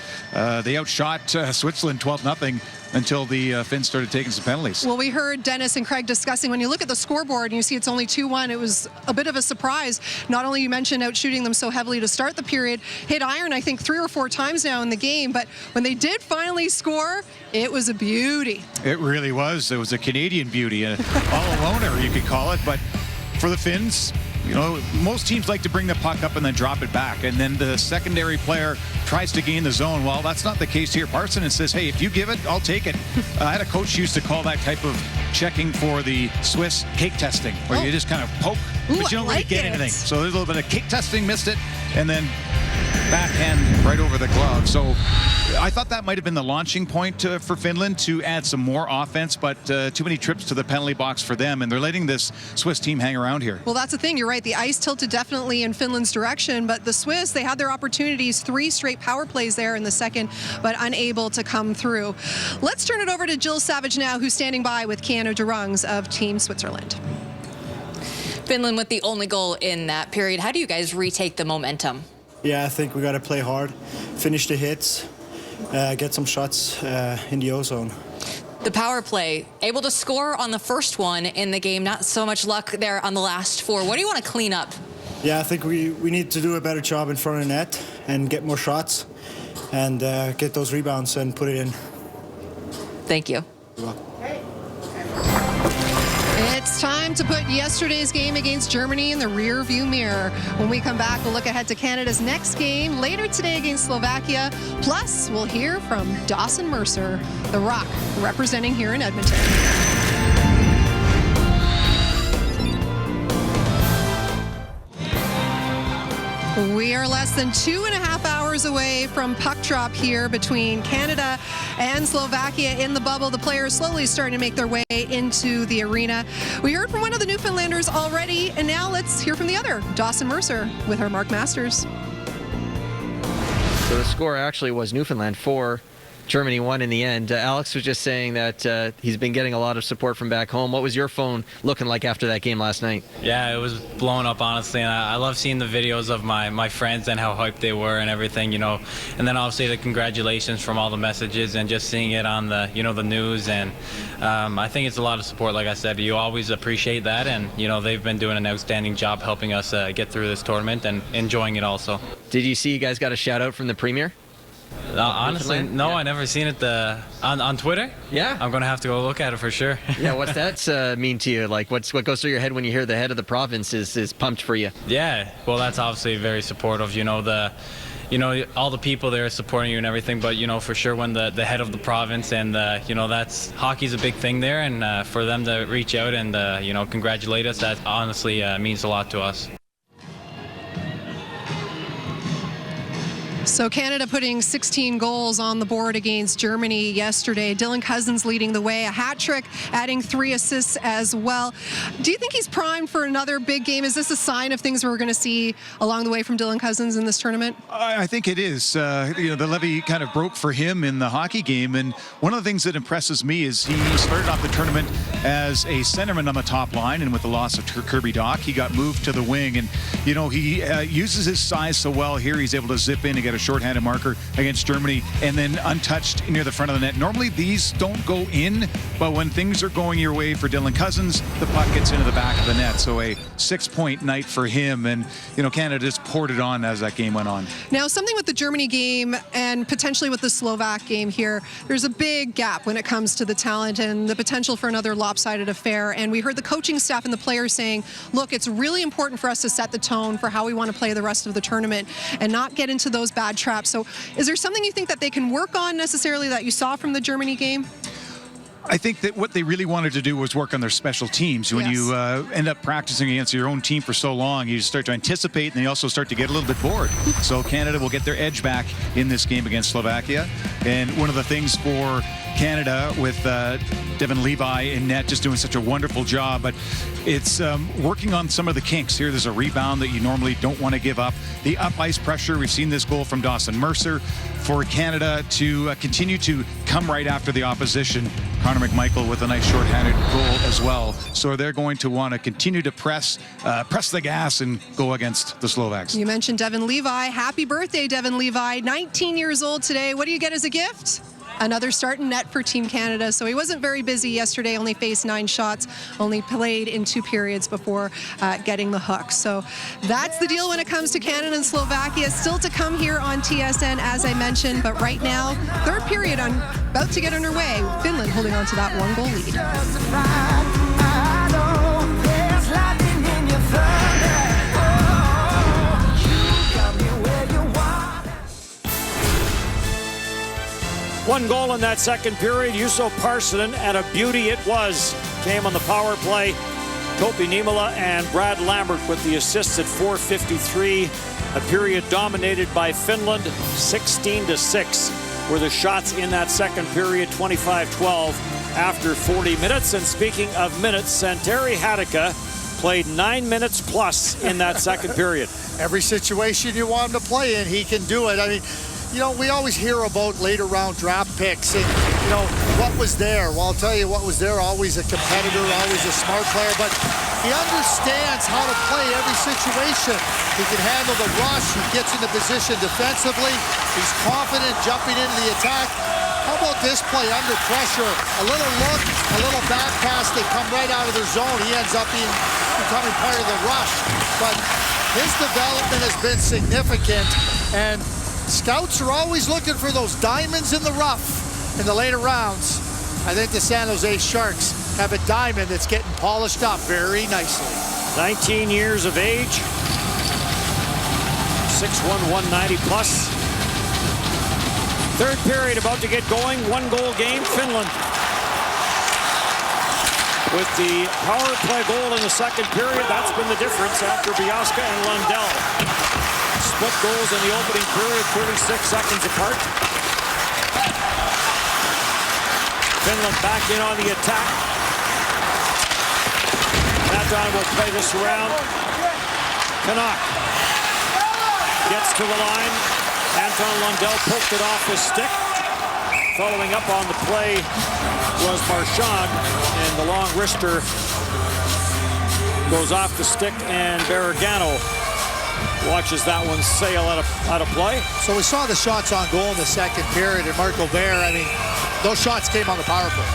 they outshot Switzerland 12-0 until the Finns started taking some penalties. Well, we heard Dennis and Craig discussing, when you look at the scoreboard and you see it's only 2-1, it was a bit of a surprise. Not only you mentioned outshooting them so heavily to start the period, hit iron I think 3 or 4 times now in the game, but when they did finally score, it was a beauty. It really was. It was a Canadian beauty, all-aloner you could call it, but for the Finns, you know, most teams like to bring the puck up and then drop it back, and then the secondary player tries to gain the zone. Well, that's not the case here. Parsonen says, hey, if you give it, I'll take it. I had a coach used to call that type of checking for the Swiss cake testing, where you just kind of poke, but you don't really get anything. So there's a little bit of cake testing, missed it, and then backhand right over the glove. So I thought that might have been the launching point for Finland to add some more offense, but too many trips to the penalty box for them, and they're letting this Swiss team hang around here. Well, that's the thing. You're right. The ice tilted definitely in Finland's direction, but the Swiss, they had their opportunities, 3 straight power plays there in the second, but unable to come through. Let's turn it over to Jill Savage now, who's standing by with Keanu Durungs of Team Switzerland. Finland with the only goal in that period. How do you guys retake the momentum? Yeah, I think we got to play hard, finish the hits, get some shots in the O-zone. The power play, able to score on the first one in the game, not so much luck there on the last 4. What do you want to clean up? Yeah, I think we need to do a better job in front of the net and get more shots and get those rebounds and put it in. Thank you. You're welcome. It's time to put yesterday's game against Germany in the rear-view mirror. When we come back, we'll look ahead to Canada's next game later today against Slovakia. Plus, we'll hear from Dawson Mercer, the Rock, representing here in Edmonton. We are less than 2.5 hours away from puck drop here between Canada and Slovakia in the bubble. The players slowly starting to make their way into the arena. We heard from one of the Newfoundlanders already, and now let's hear from the other, Dawson Mercer, with her Mark Masters. So the score actually was Newfoundland 4, Germany 1 in the end. Alex was just saying that he's been getting a lot of support from back home. What was your phone looking like after that game last night? Yeah, it was blowing up, honestly, and I love seeing the videos of my friends and how hyped they were and everything, you know, and then obviously the congratulations from all the messages and just seeing it on the, you know, the news, and I think it's a lot of support. Like I said, you always appreciate that, and, you know, they've been doing an outstanding job helping us get through this tournament and enjoying it also. Did you see you guys got a shout out from the Premier? Honestly, no, I never seen it on Twitter. Yeah, I'm gonna have to go look at it for sure. Yeah, what's that mean to you? Like, what goes through your head when you hear the head of the province is pumped for you? Yeah, well, that's obviously very supportive. You know, all the people there supporting you and everything, but, you know, for sure when the head of the province and, you know, that's hockey's a big thing there, and for them to reach out and, you know, congratulate us, that honestly means a lot to us. So Canada putting 16 goals on the board against Germany yesterday. Dylan Cousins leading the way, a hat trick, adding 3 assists as well. Do you think he's primed for another big game? Is this a sign of things we're going to see along the way from Dylan Cousins in this tournament? I think it is. You know, the levee kind of broke for him in the hockey game, and one of the things that impresses me is he started off the tournament as a centerman on the top line, and with the loss of Kirby Dach, he got moved to the wing, and, you know, he uses his size so well here. He's able to zip in and get a shorthanded marker against Germany, and then untouched near the front of the net. Normally these don't go in, but when things are going your way for Dylan Cousins, the puck gets into the back of the net. So a 6-point night for him, and Canada just poured it on as that game went on. Now, something with the Germany game and potentially with the Slovak game here, there's a big gap when it comes to the talent and the potential for another lopsided affair. And we heard the coaching staff and the players saying, look, it's really important for us to set the tone for how we want to play the rest of the tournament and not get into those bad traps. So is there something you think that they can work on necessarily that you saw from the Germany game? I think that what they really wanted to do was work on their special teams. When you end up practicing against your own team for so long, you start to anticipate, and you also start to get a little bit bored. So Canada will get their edge back in this game against Slovakia. And one of the things for Canada with Devin Levi in net just doing such a wonderful job, but it's working on some of the kinks here. There's a rebound that you normally don't want to give up. The up ice pressure, we've seen this goal from Dawson Mercer. For Canada to continue to come right after the opposition, Connor McMichael with a nice shorthanded goal as well. So they're going to want to continue to press the gas and go against the Slovaks. You mentioned Devin Levi. Happy birthday, Devin Levi. 19 years old today. What do you get as a gift? Another start in net for Team Canada. So he wasn't very busy yesterday, only faced 9 shots, only played in 2 periods before getting the hook. So that's the deal when it comes to Canada and Slovakia. Still to come here on TSN, as I mentioned. But right now, third period about to get underway. Finland holding on to that 1-goal lead. One goal in that second period. Juuso Parssinen, and a beauty it was. Came on the power play. Topi Niemela and Brad Lambert with the assists at 4:53. A period dominated by Finland. 16-6 were the shots in that second period. 25-12 after 40 minutes. And speaking of minutes, Santeri Hatakka played 9 minutes plus in that second period. Every situation you want him to play in, he can do it. I mean, we always hear about later round draft picks and, what was there. Well, I'll tell you what was there. Always a competitor, always a smart player, but he understands how to play every situation. He can handle the rush. He gets into position defensively. He's confident jumping into the attack. How about this play under pressure? A little look, a little back pass. They come right out of their zone. He ends up becoming part of the rush. But his development has been significant, and scouts are always looking for those diamonds in the rough in the later rounds. I think the San Jose Sharks have a diamond that's getting polished up very nicely. 19 years of age. 6'1", 190 plus. Third period about to get going. 1-goal game, Finland. With the power play goal in the second period, that's been the difference after Biaska and Lundell. Split goals in the opening period, 36 seconds apart. Finland back in on the attack. Paton will play this around. Canuck gets to the line. Anton Lundell poked it off his stick. Following up on the play was Marchand, and the long wrister goes off the stick, and Barragano watches that one sail out of play. So we saw the shots on goal in the second period, and Marco Bear, those shots came on the power play.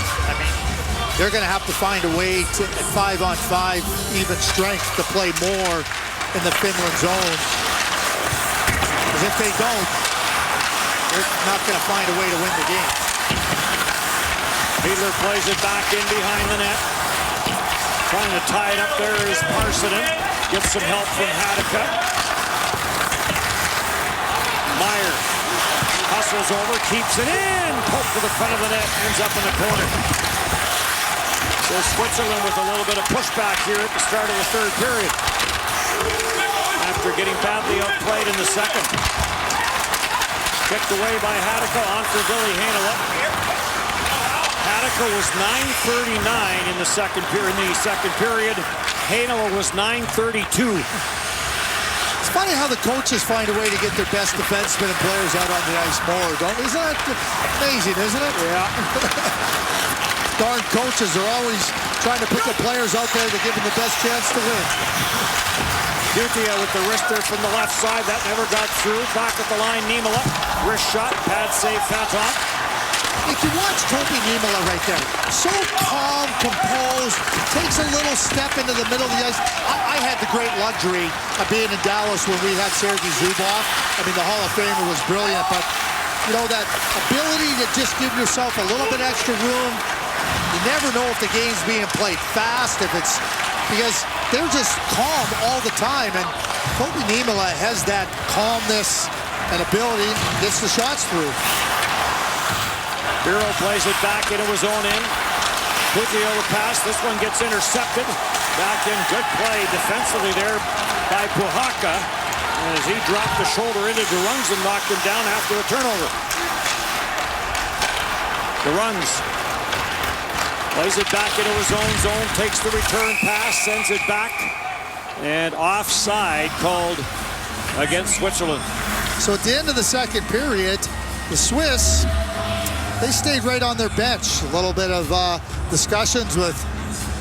They're going to have to find a way to, at 5-on-5, even strength, to play more in the Finland zone. Because if they don't, they're not going to find a way to win the game. Fiedler plays it back in behind the net. Trying to tie it up there is Parssinen. Gets some help from Hatakka. Meyer hustles over, keeps it in. Poke to the front of the net, ends up in the corner. So Switzerland with a little bit of pushback here at the start of the third period. After getting badly outplayed in the second. Kicked away by Hatakka, on for Ville Heinola. Hatakka was 9:39 in the second period. Heinola was 9:32. It's funny how the coaches find a way to get their best defensemen and players out on the ice more. Isn't that amazing, isn't it? Yeah. Darn coaches are always trying to put the players out there to give them the best chance to win. Dutia with the wrister from the left side. That never got through. Back at the line, Niemela. Wrist shot. Pad save, Faton. You can watch Topi Niemela right there. So calm, composed, takes a little step into the middle of the ice. I had the great luxury of being in Dallas when we had Sergei Zubov. I mean, the Hall of Famer was brilliant, but you know, that ability to just give yourself a little bit extra room. You never know if the game's being played fast, if it's because they're just calm all the time, and Topi Niemela has that calmness and ability, gets the shots through. Biro plays it back into his own end. Dutia the pass. This one gets intercepted. Back in, good play defensively there by Puhaka. As he dropped the shoulder into Durungs and knocked him down after a turnover. Durungs plays it back into his own zone, takes the return pass, sends it back, and offside called against Switzerland. So at the end of the second period, the Swiss, they stayed right on their bench. A little bit of discussions with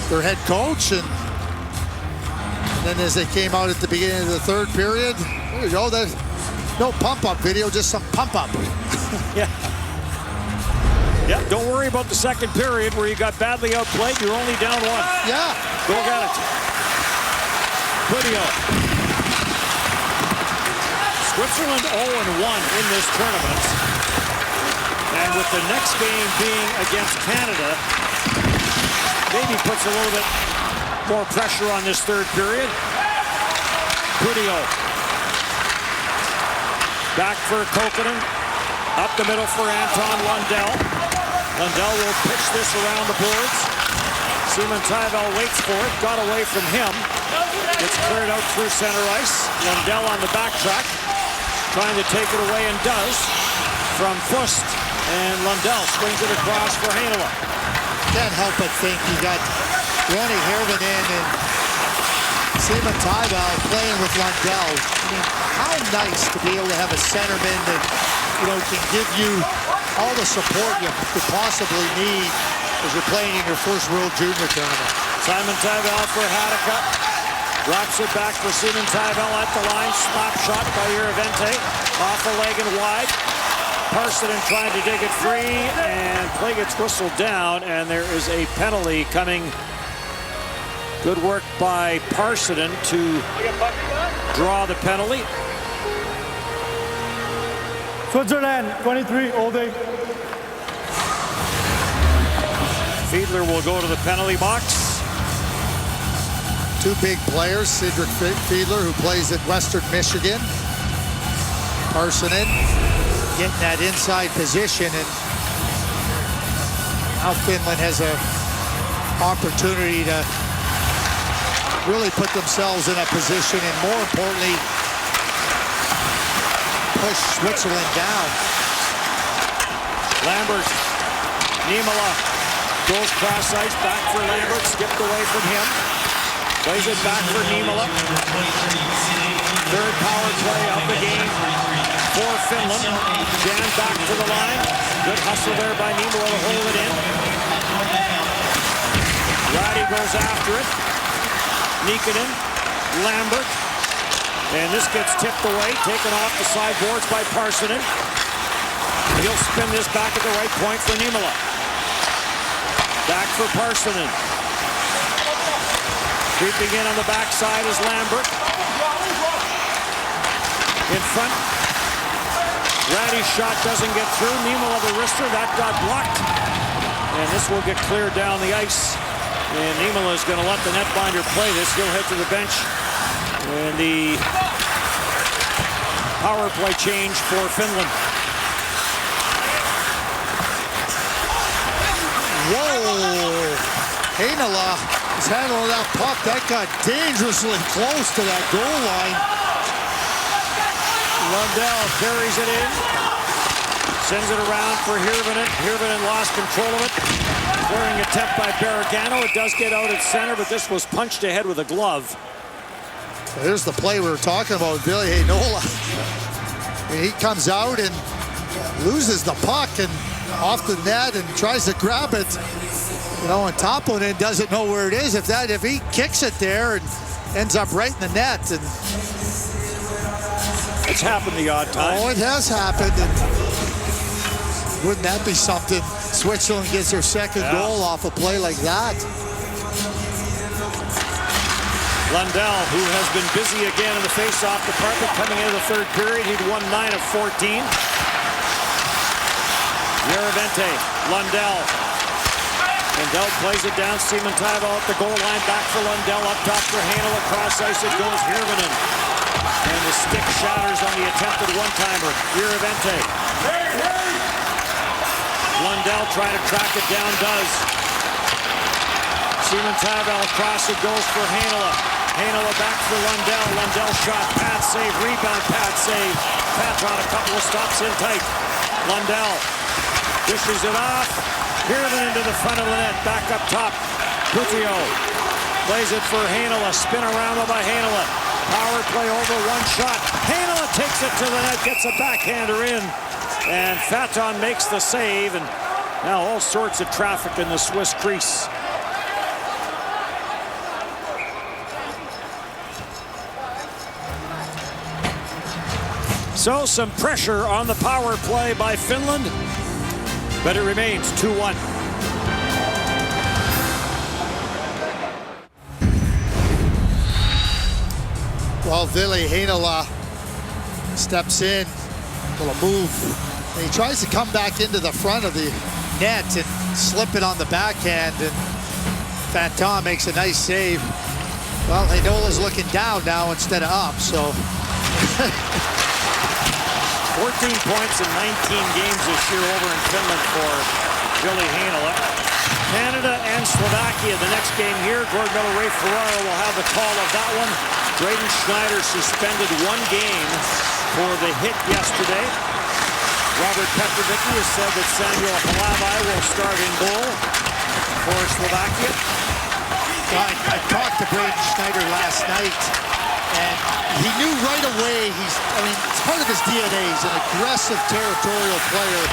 their head coach, and then as they came out at the beginning of the third period, there you go, no pump-up video, just some pump-up. Yeah. Yeah, don't worry about the second period where you got badly outplayed. You're only down one. Yeah. Go get it. Video. Switzerland 0-1 in this tournament. And with the next game being against Canada, maybe puts a little bit more pressure on this third period. Video. Back for Kokkonen. Up the middle for Anton Lundell. Lundell will pitch this around the boards. Simon Tybell waits for it. Got away from him. It's cleared out through center ice. Lundell on the backtrack. Trying to take it away and does. From Fust. And Lundell swings it across for Heinola. Can't help but think you got Ronnie Hirvonen and Simon Tybell playing with Lundell. I mean, how nice to be able to have a centerman that, you know, can give you all the support you could possibly need as you're playing in your first World Junior Tournament. Simon Tybell for Hadaka. Drops it back for Simon Tybell at the line. Slap shot by Iravente. Off the leg and wide. Parsonen trying to dig it free, and play gets whistled down, and there is a penalty coming. Good work by Parsonen to draw the penalty. Switzerland, 23, all day. Fiedler will go to the penalty box. Two big players, Cedric Fiedler, who plays at Western Michigan. Parsonen getting that inside position, and now Finland has an opportunity to really put themselves in a position, and more importantly, push Switzerland down. Lambert, Niemela goes cross ice, back for Lambert, skipped away from him. Plays it back for Niemela. Third power play of the game for Finland. Jan back to the line. Good hustle there by Niemela to hold it in. Ratty goes after it. Nikkanen, Lambert. And this gets tipped away, taken off the sideboards by Parsonen. He'll spin this back at the right point for Niemela. Back for Parsonen. Creeping in on the backside is Lambert. In front. Ratty's shot doesn't get through. Niemela the wrister, that got blocked. And this will get cleared down the ice. And Niemela is going to let the netminder play this. He'll head to the bench. And the power play change for Finland. Whoa! Heinola is handling that puck. That got dangerously close to that goal line. Lundell carries it in. Sends it around for Hirvonen. Hirvonen lost control of it. Clearing attempt by Barragano. It does get out at center, but this was punched ahead with a glove. Here's the play we were talking about, Ville Heinola. He comes out and loses the puck and off the net and tries to grab it. You know, and Toppinen doesn't know where it is. If he kicks it there and ends up right in the net. And it's happened the odd time. Oh, it has happened. And wouldn't that be something? Switzerland gets their second goal off a play like that. Lundell, who has been busy again in the face-off department, coming into the third period. He'd won 9 of 14. Yeravente, Lundell. Lundell plays it down. Siementaival at the goal line. Back for Lundell. Up top for Hanel. Across ice it goes. Hirvonen. And the stick shatters on the attempted one-timer. Yeravente. Lundell trying to track it down. Does. Siementaival across it goes for Hanel. Hanel back for Lundell. Lundell shot. Pad save. Rebound. Pad save. Patron a couple of stops in tight. Lundell dishes it off. Hirvonen into the front of the net. Back up top. Putio plays it for Hanela. Spin around by Hanela. Power play over. One shot. Hanela takes it to the net. Gets a backhander in. And Faton makes the save. And now all sorts of traffic in the Swiss crease. So some pressure on the power play by Finland, but it remains 2-1. Well, Ville Heinola steps in, little move, and he tries to come back into the front of the net and slip it on the backhand, and Fanton makes a nice save. Well, Heinola's looking down now instead of up, so 14 points in 19 games this year over in Finland for Ville Heinola. Canada and Slovakia the next game here. Gord Miller, Ray Ferraro will have the call of that one. Braden Schneider suspended 1 game for the hit yesterday. Robert Petrovicki has said that Samuel Halavai will start in goal for Slovakia. I talked to Braden Schneider last night, and he knew right away, it's part of his DNA. He's an aggressive, territorial player.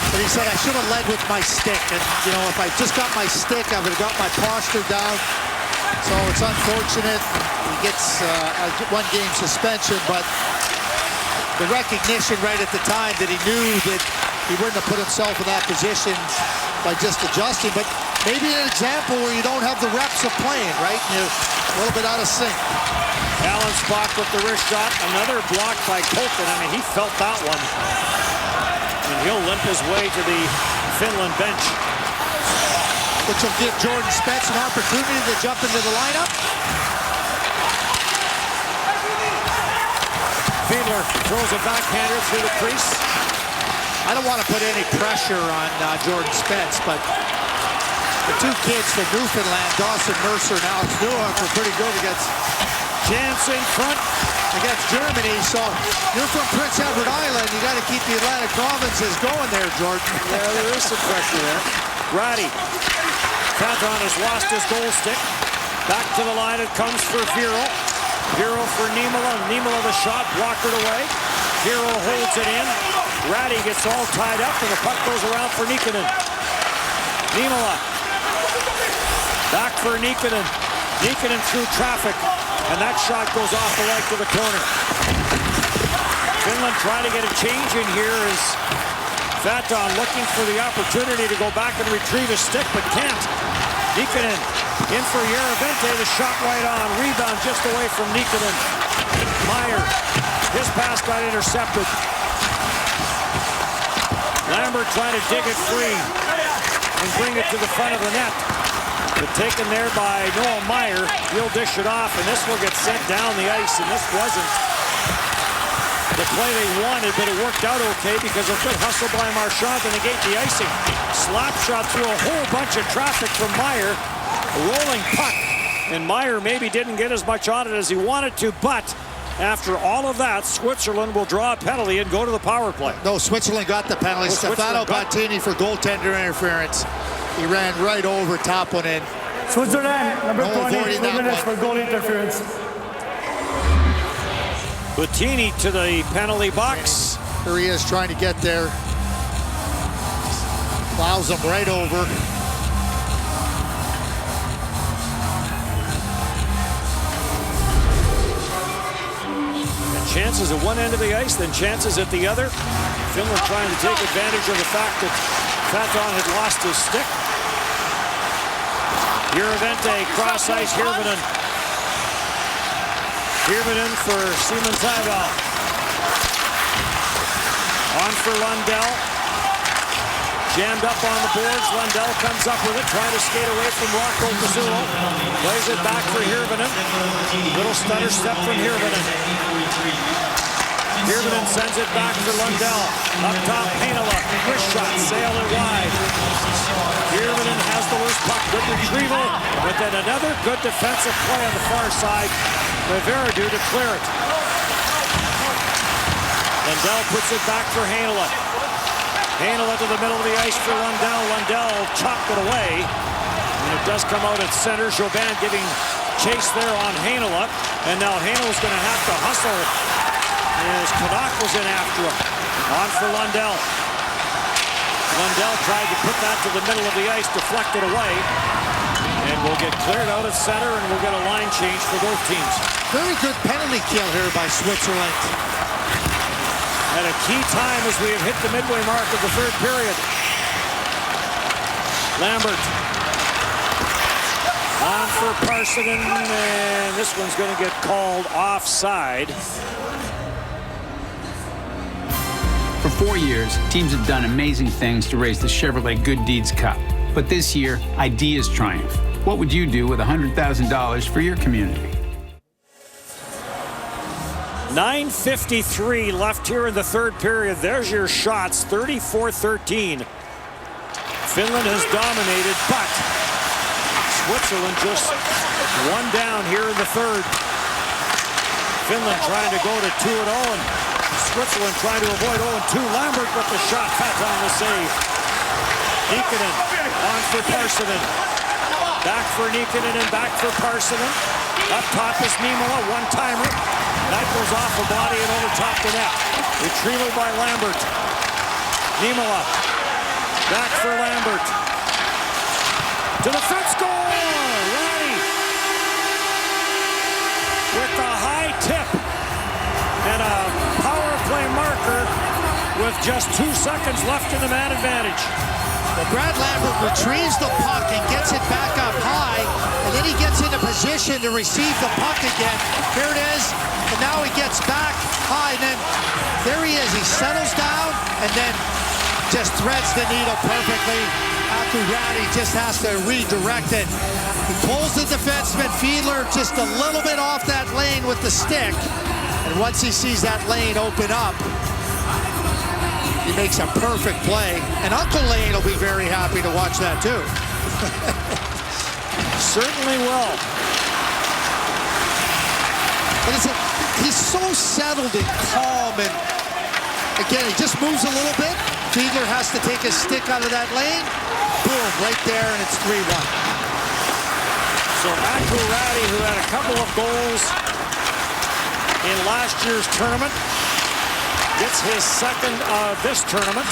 But he said, I should have led with my stick. And, you know, if I just got my stick, I would have got my posture down. So it's unfortunate. He gets a 1-game suspension, but the recognition right at the time that he knew that he wouldn't have put himself in that position by just adjusting. But maybe an example where you don't have the reps of playing, right? And you're a little bit out of sync. Alan Spock with the wrist shot. Another block by Colton. I mean, he felt that one. And he'll limp his way to the Finland bench. Which will give Jordan Spence an opportunity to jump into the lineup. Fiedler throws a backhander through the crease. I don't want to put any pressure on Jordan Spence, but the 2 kids from Newfoundland, Dawson Mercer and Alex Newhook, were pretty good against Chance in front against Germany. So you're from Prince Edward Island. You got to keep the Atlantic provinces going there, Jordan. Yeah, there is some pressure there. Ratty. Faton has lost his goal stick. Back to the line it comes for Viro. Viro for Niemela. Niemela the shot, blocked away. Viro holds it in. Ratty gets all tied up, and the puck goes around for Nikkanen. Niemela. Back for Nikkanen. Nikkanen through traffic, and that shot goes off the leg to the corner. Finland trying to get a change in here as Faton looking for the opportunity to go back and retrieve his stick, but can't. Nikkanen in for Yeravente, the shot right on. Rebound just away from Nikkanen. Meyer, his pass got intercepted. Lambert trying to dig it free and bring it to the front of the net. But taken there by Noel Meyer. He'll dish it off, and this will get sent down the ice, and this wasn't the play they wanted, but it worked out okay because of good hustle by Marchand to negate the icing. Slap shot through a whole bunch of traffic from Meyer. A rolling puck, and Meyer maybe didn't get as much on it as he wanted to, but after all of that, Switzerland will draw a penalty and go to the power play. No, Switzerland got the penalty. Stefano Bottini for goaltender interference. He ran right over, top one in. Switzerland, number 20, 2 minutes for goal interference. Bottini to the penalty box. Here he is trying to get there. Plows him right over. Chances at one end of the ice, then chances at the other. Finland trying to take advantage of the fact that Faton had lost his stick. Hirvente, cross ice, Hirvonen. Hirvonen for Simon Taival. On for Lundell. Jammed up on the boards. Lundell comes up with it, trying to skate away from Rocco Pizzulo. Plays it back for Hirvonen. Little stutter step from Hirvonen. Hirvonen sends it back for Lundell. Up top, Heinola. Wrist shot, sail it wide. Hirvonen has the loose puck. Good retrieval, but then another good defensive play on the far side. Rivera to clear it. Lundell puts it back for Heinola. Heinola to the middle of the ice for Lundell. Lundell chopped it away. And it does come out at center. Chauvin giving chase there on Heinola. And now Heinola's going to have to hustle as Canuck was in after him. On for Lundell. Lundell tried to put that to the middle of the ice, deflected away. And we'll get cleared out at center, and we'll get a line change for both teams. Very good penalty kill here by Switzerland. At a key time as we have hit the midway mark of the third period. Lambert. On for Parssinen, and this one's going to get called offside. For 4 years, teams have done amazing things to raise the Chevrolet Good Deeds Cup. But this year, ideas triumph. What would you do with $100,000 for your community? 9:53 left here in the third period. There's your shots, 34-13. Finland has dominated, but Switzerland just one down here in the third. Finland trying to go to 2-0, and Switzerland trying to avoid 0-2. Lambert with the shot, Faton the save. Nikkanen on for Parssinen. Back for Nikkanen and back for Parssinen. Up top is Niemela, one-timer. That goes off the body and over top the net. Retrieval by Lambert. Niemela. Back for Lambert. To the fence goal! Ratty. With the high tip. And a power play marker with just 2 seconds left in the man advantage. Well, Brad Lambert retrieves the puck and gets it back up high, and then he gets into position to receive the puck again. Here it is, and now he gets back high, and then there he is. He settles down and then just threads the needle perfectly. Ratty just has to redirect it. He pulls the defenseman, Fiedler, just a little bit off that lane with the stick, and once he sees that lane open up, he makes a perfect play, and Uncle Lane will be very happy to watch that too. Certainly will. But he's so settled and calm, and again, he just moves a little bit. Fiedler has to take his stick out of that lane. Boom, right there, and it's 3-1. So Ratty, who had a couple of goals in last year's tournament, gets his second of this tournament.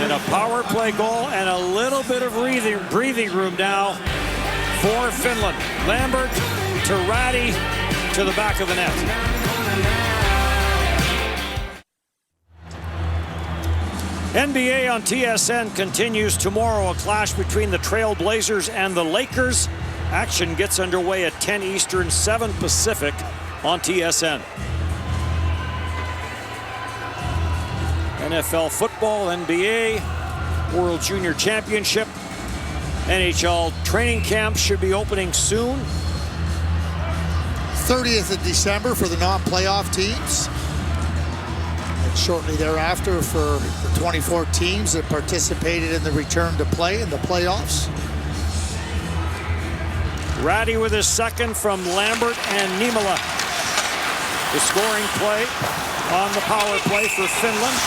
And a power play goal and a little bit of breathing room now for Finland. Lambert to Ratty to the back of the net. NBA on TSN continues tomorrow. A clash between the Trail Blazers and the Lakers. Action gets underway at 10 Eastern, 7 Pacific on TSN. NFL football, NBA, World Junior Championship, NHL training camps should be opening soon. 30th of December for the non-playoff teams. And shortly thereafter for the 24 teams that participated in the return to play in the playoffs. Ratty with his second from Lambert and Niemela. The scoring play on the power play for Finland.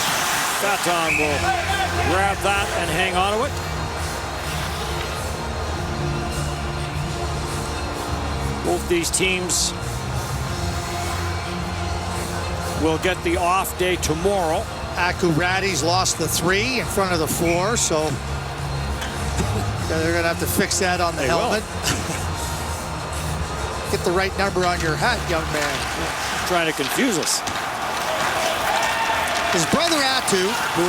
Faton will grab that and hang on to it. Both these teams will get the off day tomorrow. Ratty's lost the 3 in front of the 4, so they're going to have to fix that on the helmet. Get the right number on your hat, young man. Trying to confuse us. His brother Atu, who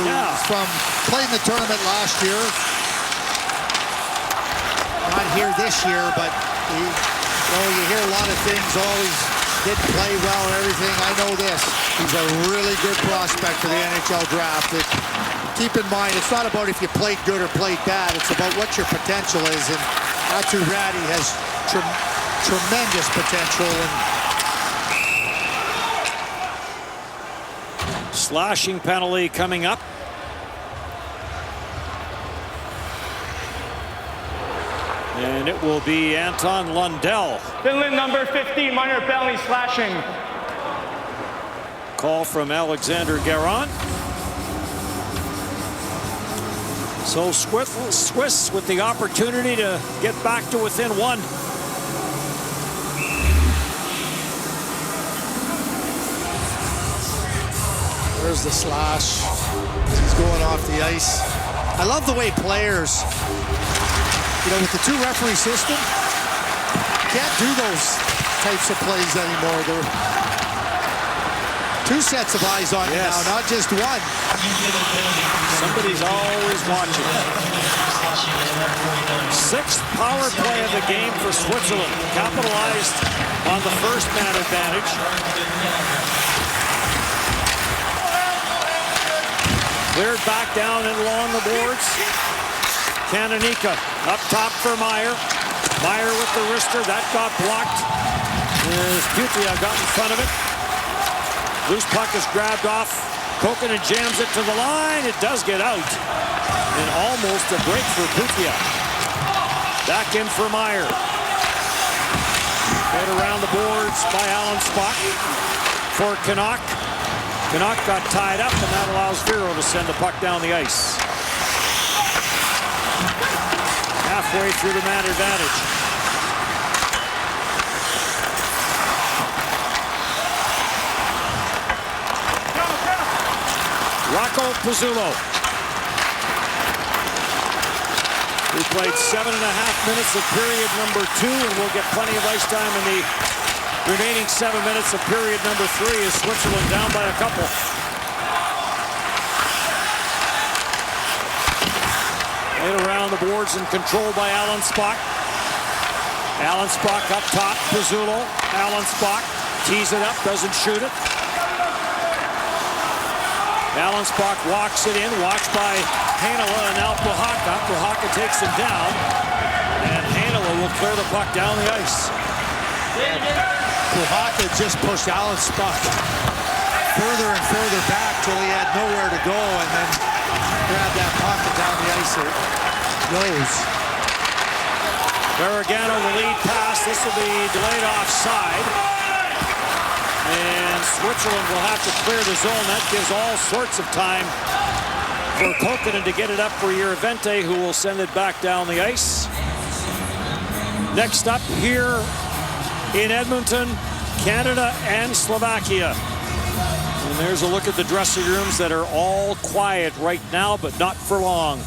played in the tournament last year, not here this year, but you hear a lot of things, always didn't play well and everything. I know this. He's a really good prospect for the NHL draft. Keep in mind, it's not about if you played good or played bad. It's about what your potential is. And Atu Räty has tremendous potential. And slashing penalty coming up. And it will be Anton Lundell. Finland number 15, minor penalty, slashing. Call from Alexander Garon. So Swiss with the opportunity to get back to within one. There's the slash. He's going off the ice. I love the way players, with the two-referee system, can't do those types of plays anymore. They're two sets of eyes on you now, not just one. Somebody's always watching. Sixth power play of the game for Switzerland. Capitalized on the first man advantage. Cleared back down and along the boards. Kananika up top for Meyer. Meyer with the wrister. That got blocked. As Putia got in front of it. Loose puck is grabbed off. Kokkonen jams it to the line. It does get out. And almost a break for Putia. Back in for Meyer. Hit around the boards by Alan Spock for Canuck. Canuck got tied up, and that allows Vero to send the puck down the ice. Halfway through the man advantage. Rocco Pizzullo. We played 7.5 minutes of period number 2, and we'll get plenty of ice time in the remaining 7 minutes of period number 3 as Switzerland down by a couple. Right around the boards and controlled by Alan Spock. Alan Spock up top, Pizzullo. Alan Spock tees it up, doesn't shoot it. Alan Spock walks it in, watched by Heinola and now Pohaka. Pohaka takes him down, and Heinola will clear the puck down the ice. Pohaka just pushed Alan Spock further and further back till he had nowhere to go, and then grabbed that puck down the ice. It goes. Garagano, the lead pass. This will be delayed offside. And Switzerland will have to clear the zone. That gives all sorts of time for Kokkonen to get it up for Yeravente, who will send it back down the ice. Next up here in Edmonton, Canada and Slovakia. And there's a look at the dressing rooms that are all quiet right now, but not for long.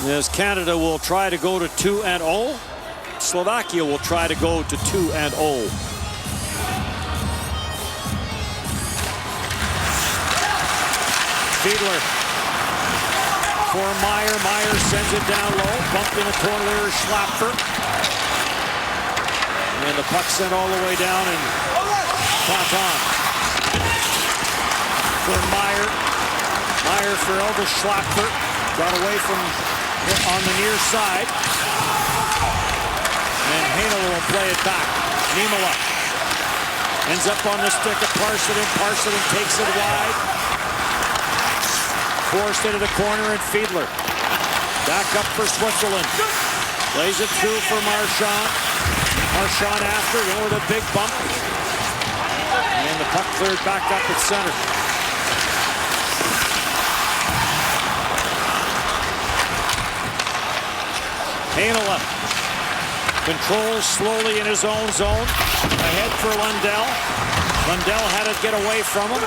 As Canada will try to go to 2-0. Slovakia will try to go to 2-0. Fiedler for Meyer. Meyer sends it down low. Bumped in the corner there, Schlapfer. And the puck sent all the way down and caught on. For Meyer. Meyer for Elvis Schlapfer. Got away from on the near side. And Heinola will play it back. Niemela ends up on the stick of Parssinen. Parssinen takes it wide. Forced into the corner, and Fiedler back up for Switzerland. Plays it through for Marchand. Marchand after, in with a big bump. And the puck cleared back up at center. Heinola controls slowly in his own zone. Ahead for Lundell. Lundell had to get away from him.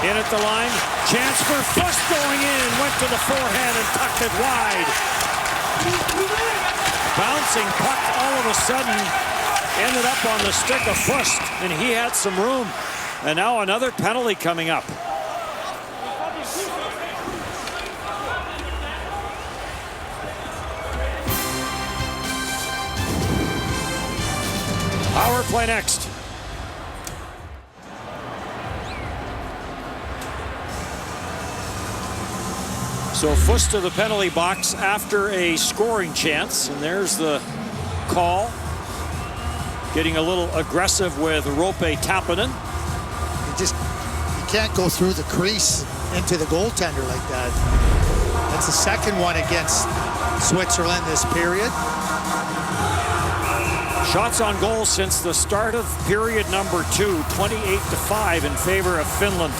In at the line. Chance for Fuss going in. Went to the forehand and tucked it wide. bouncing puck all of a sudden ended up on the stick of Fust, and he had some room. And now another penalty coming up. Power play next. So Fust to the penalty box after a scoring chance, and there's the call. Getting a little aggressive with Roope Tappinen. You can't go through the crease into the goaltender like that. That's the second one against Switzerland this period. Shots on goal since the start of period number 2, 28-5 in favor of Finland.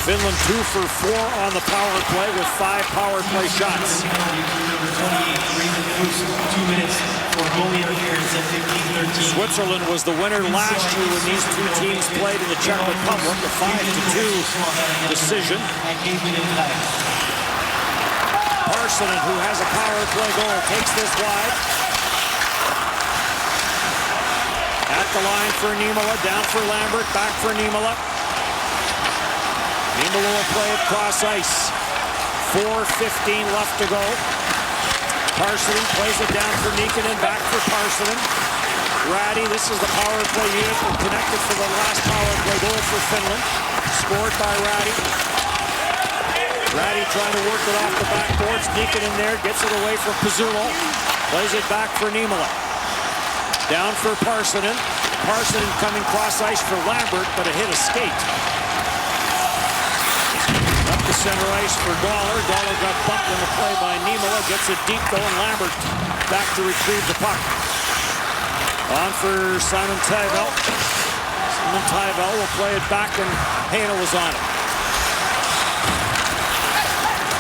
Finland 2 for 4 on the power play with 5 power play shots. 2 minutes for goalie interference at 15-13. Switzerland was the winner last year when these two teams played in the Czech Republic, a 5-2 decision. Parsonen, who has a power play goal, takes this wide. At the line for Niemela, down for Lambert, back for Niemela. Niemela will play it cross ice. 4:15 left to go. Parsonen plays it down for Nikkanen, back for Parsonen. Ratty, this is the power play unit connected for the last power play goal for Finland. Scored by Ratty. Ratty trying to work it off the backboards. Nikkanen there, gets it away from Pizzulo. Plays it back for Niemela. Down for Parsonen. Parsonen coming cross ice for Lambert, but a hit escaped. Up to center ice for Dollar. Dollar got bumped in the play by Niemela. Gets it deep though, and Lambert back to retrieve the puck. On for Simon Tybell. Simon Tybell will play it back, and Heino was on it.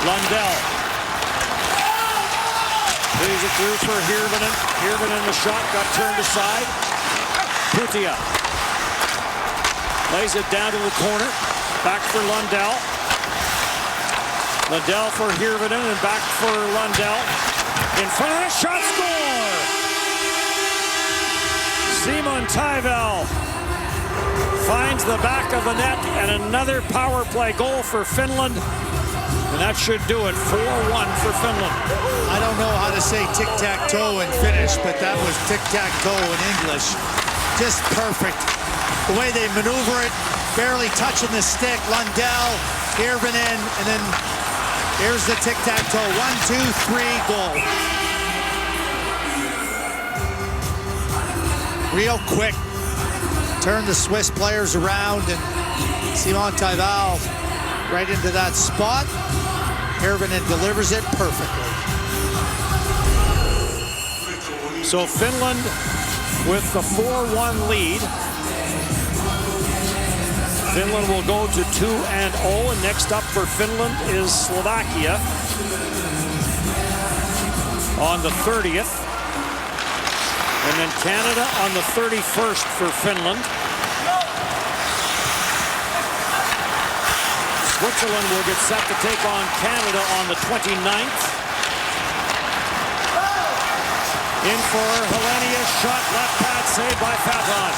Lundell. Plays it through for Hirvonen. Hirvonen, the shot got turned aside. Putia lays it down to the corner. Back for Lundell. Lundell for Hirvonen and back for Lundell. In front of the shot, score! Simon Tybell finds the back of the net, and another power play goal for Finland. And that should do it. 4-1 for Finland. I don't know how to say tic-tac-toe in Finnish, but that was tic-tac-toe in English. Just perfect. The way they maneuver it, barely touching the stick. Lundell, Hirvonen, and then here's the tic-tac-toe. 1, 2, 3, goal. Real quick. Turn the Swiss players around, and Simon Tybell right into that spot. Hirvonen delivers it perfectly. So Finland with the 4-1 lead. Finland will go to 2-0, and next up for Finland is Slovakia on the 30th. And then Canada on the 31st for Finland. Switzerland will get set to take on Canada on the 29th. In for Helenia, shot left pad, saved by Faton.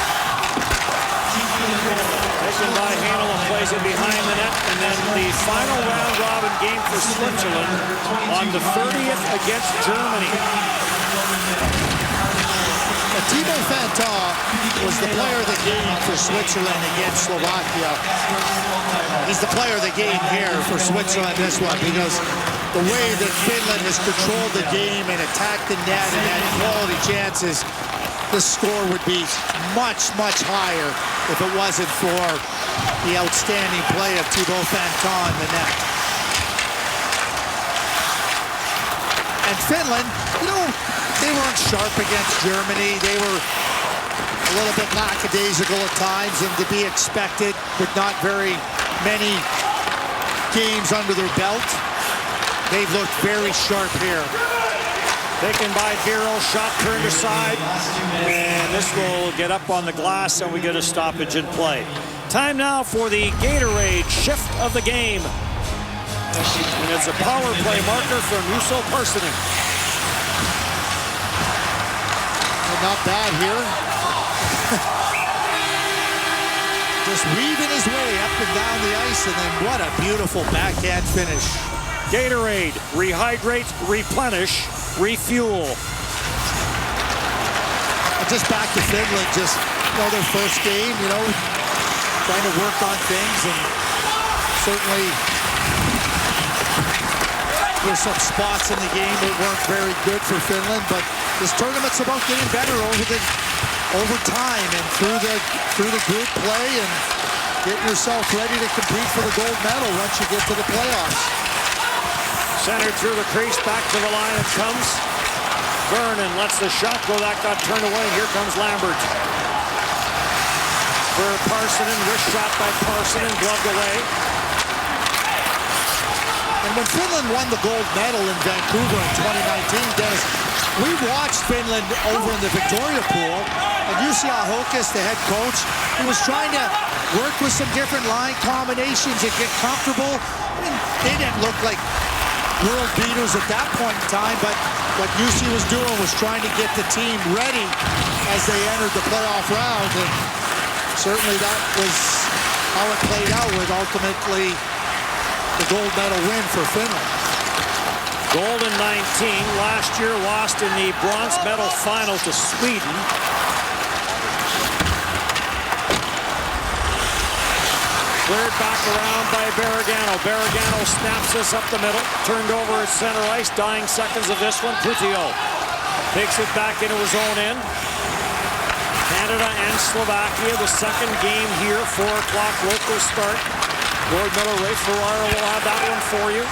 Taken by Heino, plays it behind the net, and then the final round-robin game for Switzerland on the 30th against Germany. Thibaut Fanton was the player of the game for Switzerland against Slovakia. He's the player of the game here for Switzerland this one, because the way that Finland has controlled the game and attacked the net and had quality chances, the score would be much, much higher if it wasn't for the outstanding play of Thibaut Fanton in the net. And Finland, you know, they weren't sharp against Germany. They were a little bit lackadaisical at times, and to be expected with not very many games under their belt. They've looked very sharp here. Taken by Hero, shot turned aside, and this will get up on the glass, and we get a stoppage in play. Time now for the Gatorade shift of the game. And it's a power play marker from Juuso Parssinen. Not bad here. Just weaving his way up and down the ice, and then what a beautiful backhand finish. Gatorade, rehydrate, replenish, refuel. Just back to Finland, just, their first game, trying to work on things, and certainly there's some spots in the game that weren't very good for Finland, but this tournament's about getting better over time and through the group play and getting yourself ready to compete for the gold medal once you get to the playoffs. Centered through the crease, back to the line it comes. Vernon lets the shot go. That got turned away. Here comes Lambert. For Parssinen, wrist shot by Parssinen, gloved away. And when Finland won the gold medal in Vancouver in 2019, Dennis, we watched Finland over in the Victoria pool, and Jussi Ahokas, the head coach, he was trying to work with some different line combinations and get comfortable. I mean, they didn't look like world beaters at that point in time, but what Jussi was doing was trying to get the team ready as they entered the playoff round, and certainly that was how it played out with ultimately the gold medal win for Finland. Gold in 19. Last year lost in the bronze medal final to Sweden. Cleared back around by Barragano. Barragano snaps this up the middle. Turned over at center ice. Dying seconds of this one. Putio takes it back into his own end. Canada and Slovakia, the second game here. 4 o'clock local start. Gold medal, Ray Ferraro will have that one for you.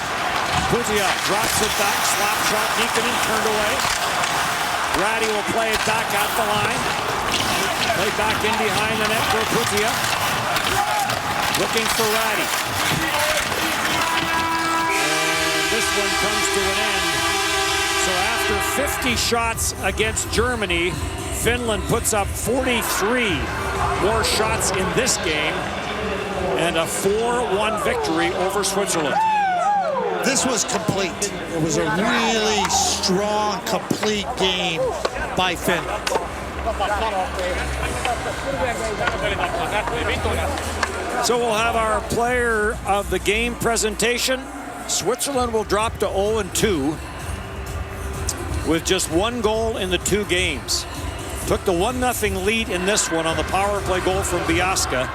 Putia drops it back, slap shot, Nikkanen turned away. Ratty will play it back at the line. Play back in behind the net for Putia. Looking for Ratty. And this one comes to an end. So after 50 shots against Germany, Finland puts up 43 more shots in this game and a 4-1 victory over Switzerland. This was complete. It was a really strong, complete game by Finland. So we'll have our player of the game presentation. Switzerland will drop to 0-2 with just 1 goal in the 2 games. Took the 1-0 lead in this one on the power play goal from Biaska.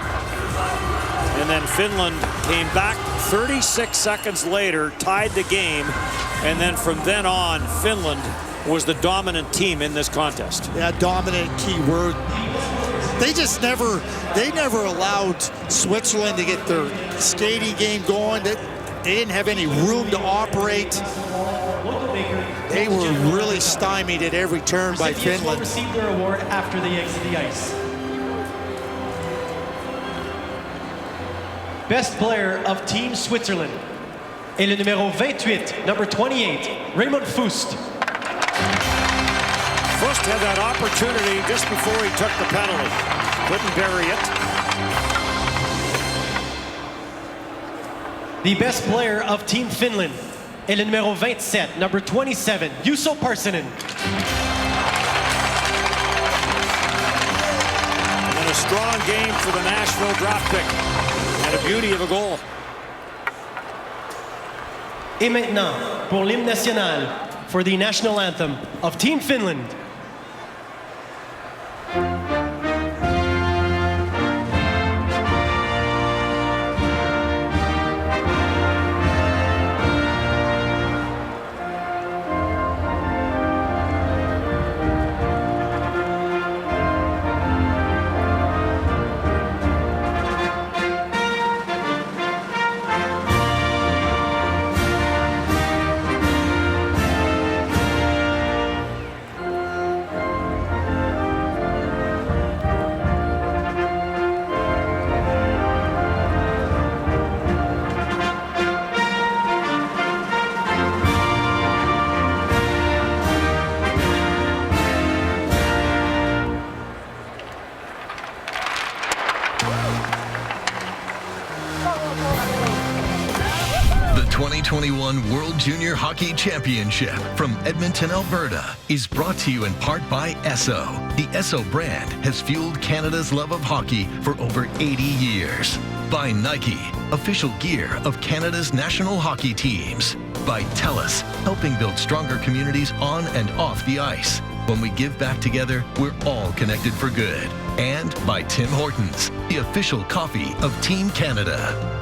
And then Finland came back 36 seconds later, tied the game, and then from then on, Finland was the dominant team in this contest. Yeah, dominant, key word. They never allowed Switzerland to get their skating game going. They didn't have any room to operate. They were really stymied at every turn by Finland. Receive their award after they exit the ice. Best player of Team Switzerland est le numéro 28, number 28, Raymond Fust. Fust had that opportunity just before he took the penalty. Couldn't bury it. The best player of Team Finland est le numéro 27, number 27, Juuso Parssinen. And a strong game for the Nashville draft pick. And a beauty of a goal. Et maintenant, pour l'hymne national, for the national anthem of Team Finland. 2021 World Junior Hockey Championship from Edmonton, Alberta is brought to you in part by Esso. The Esso brand has fueled Canada's love of hockey for over 80 years. By Nike, official gear of Canada's national hockey teams. By TELUS, helping build stronger communities on and off the ice. When we give back together, we're all connected for good. And by Tim Hortons, the official coffee of Team Canada.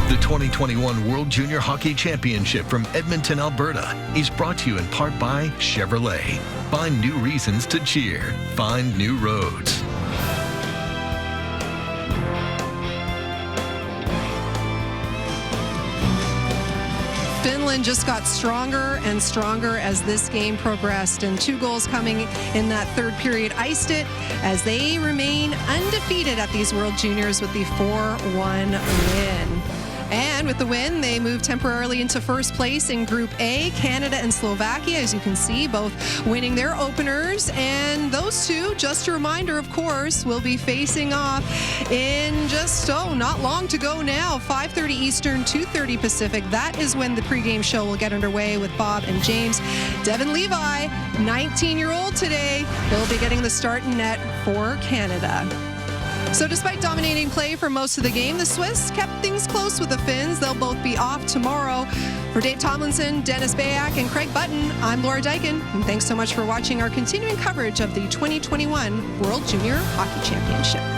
The 2021 World Junior Hockey Championship from Edmonton, Alberta is brought to you in part by Chevrolet. Find new reasons to cheer. Find new roads. Finland just got stronger and stronger as this game progressed, and 2 goals coming in that third period iced it as they remain undefeated at these World Juniors with the 4-1 win. And with the win, they move temporarily into first place in Group A. Canada and Slovakia, as you can see, both winning their openers. And those two, just a reminder, of course, will be facing off in just, not long to go now. 5:30 Eastern, 2:30 Pacific. That is when the pregame show will get underway with Bob and James. Devin Levi, 19-year-old today, he'll be getting the start in net for Canada. So despite dominating play for most of the game, the Swiss kept things close with the Finns. They'll both be off tomorrow. For Dave Tomlinson, Dennis Bayak, and Craig Button, I'm Laura Dyken. And thanks so much for watching our continuing coverage of the 2021 World Junior Hockey Championship.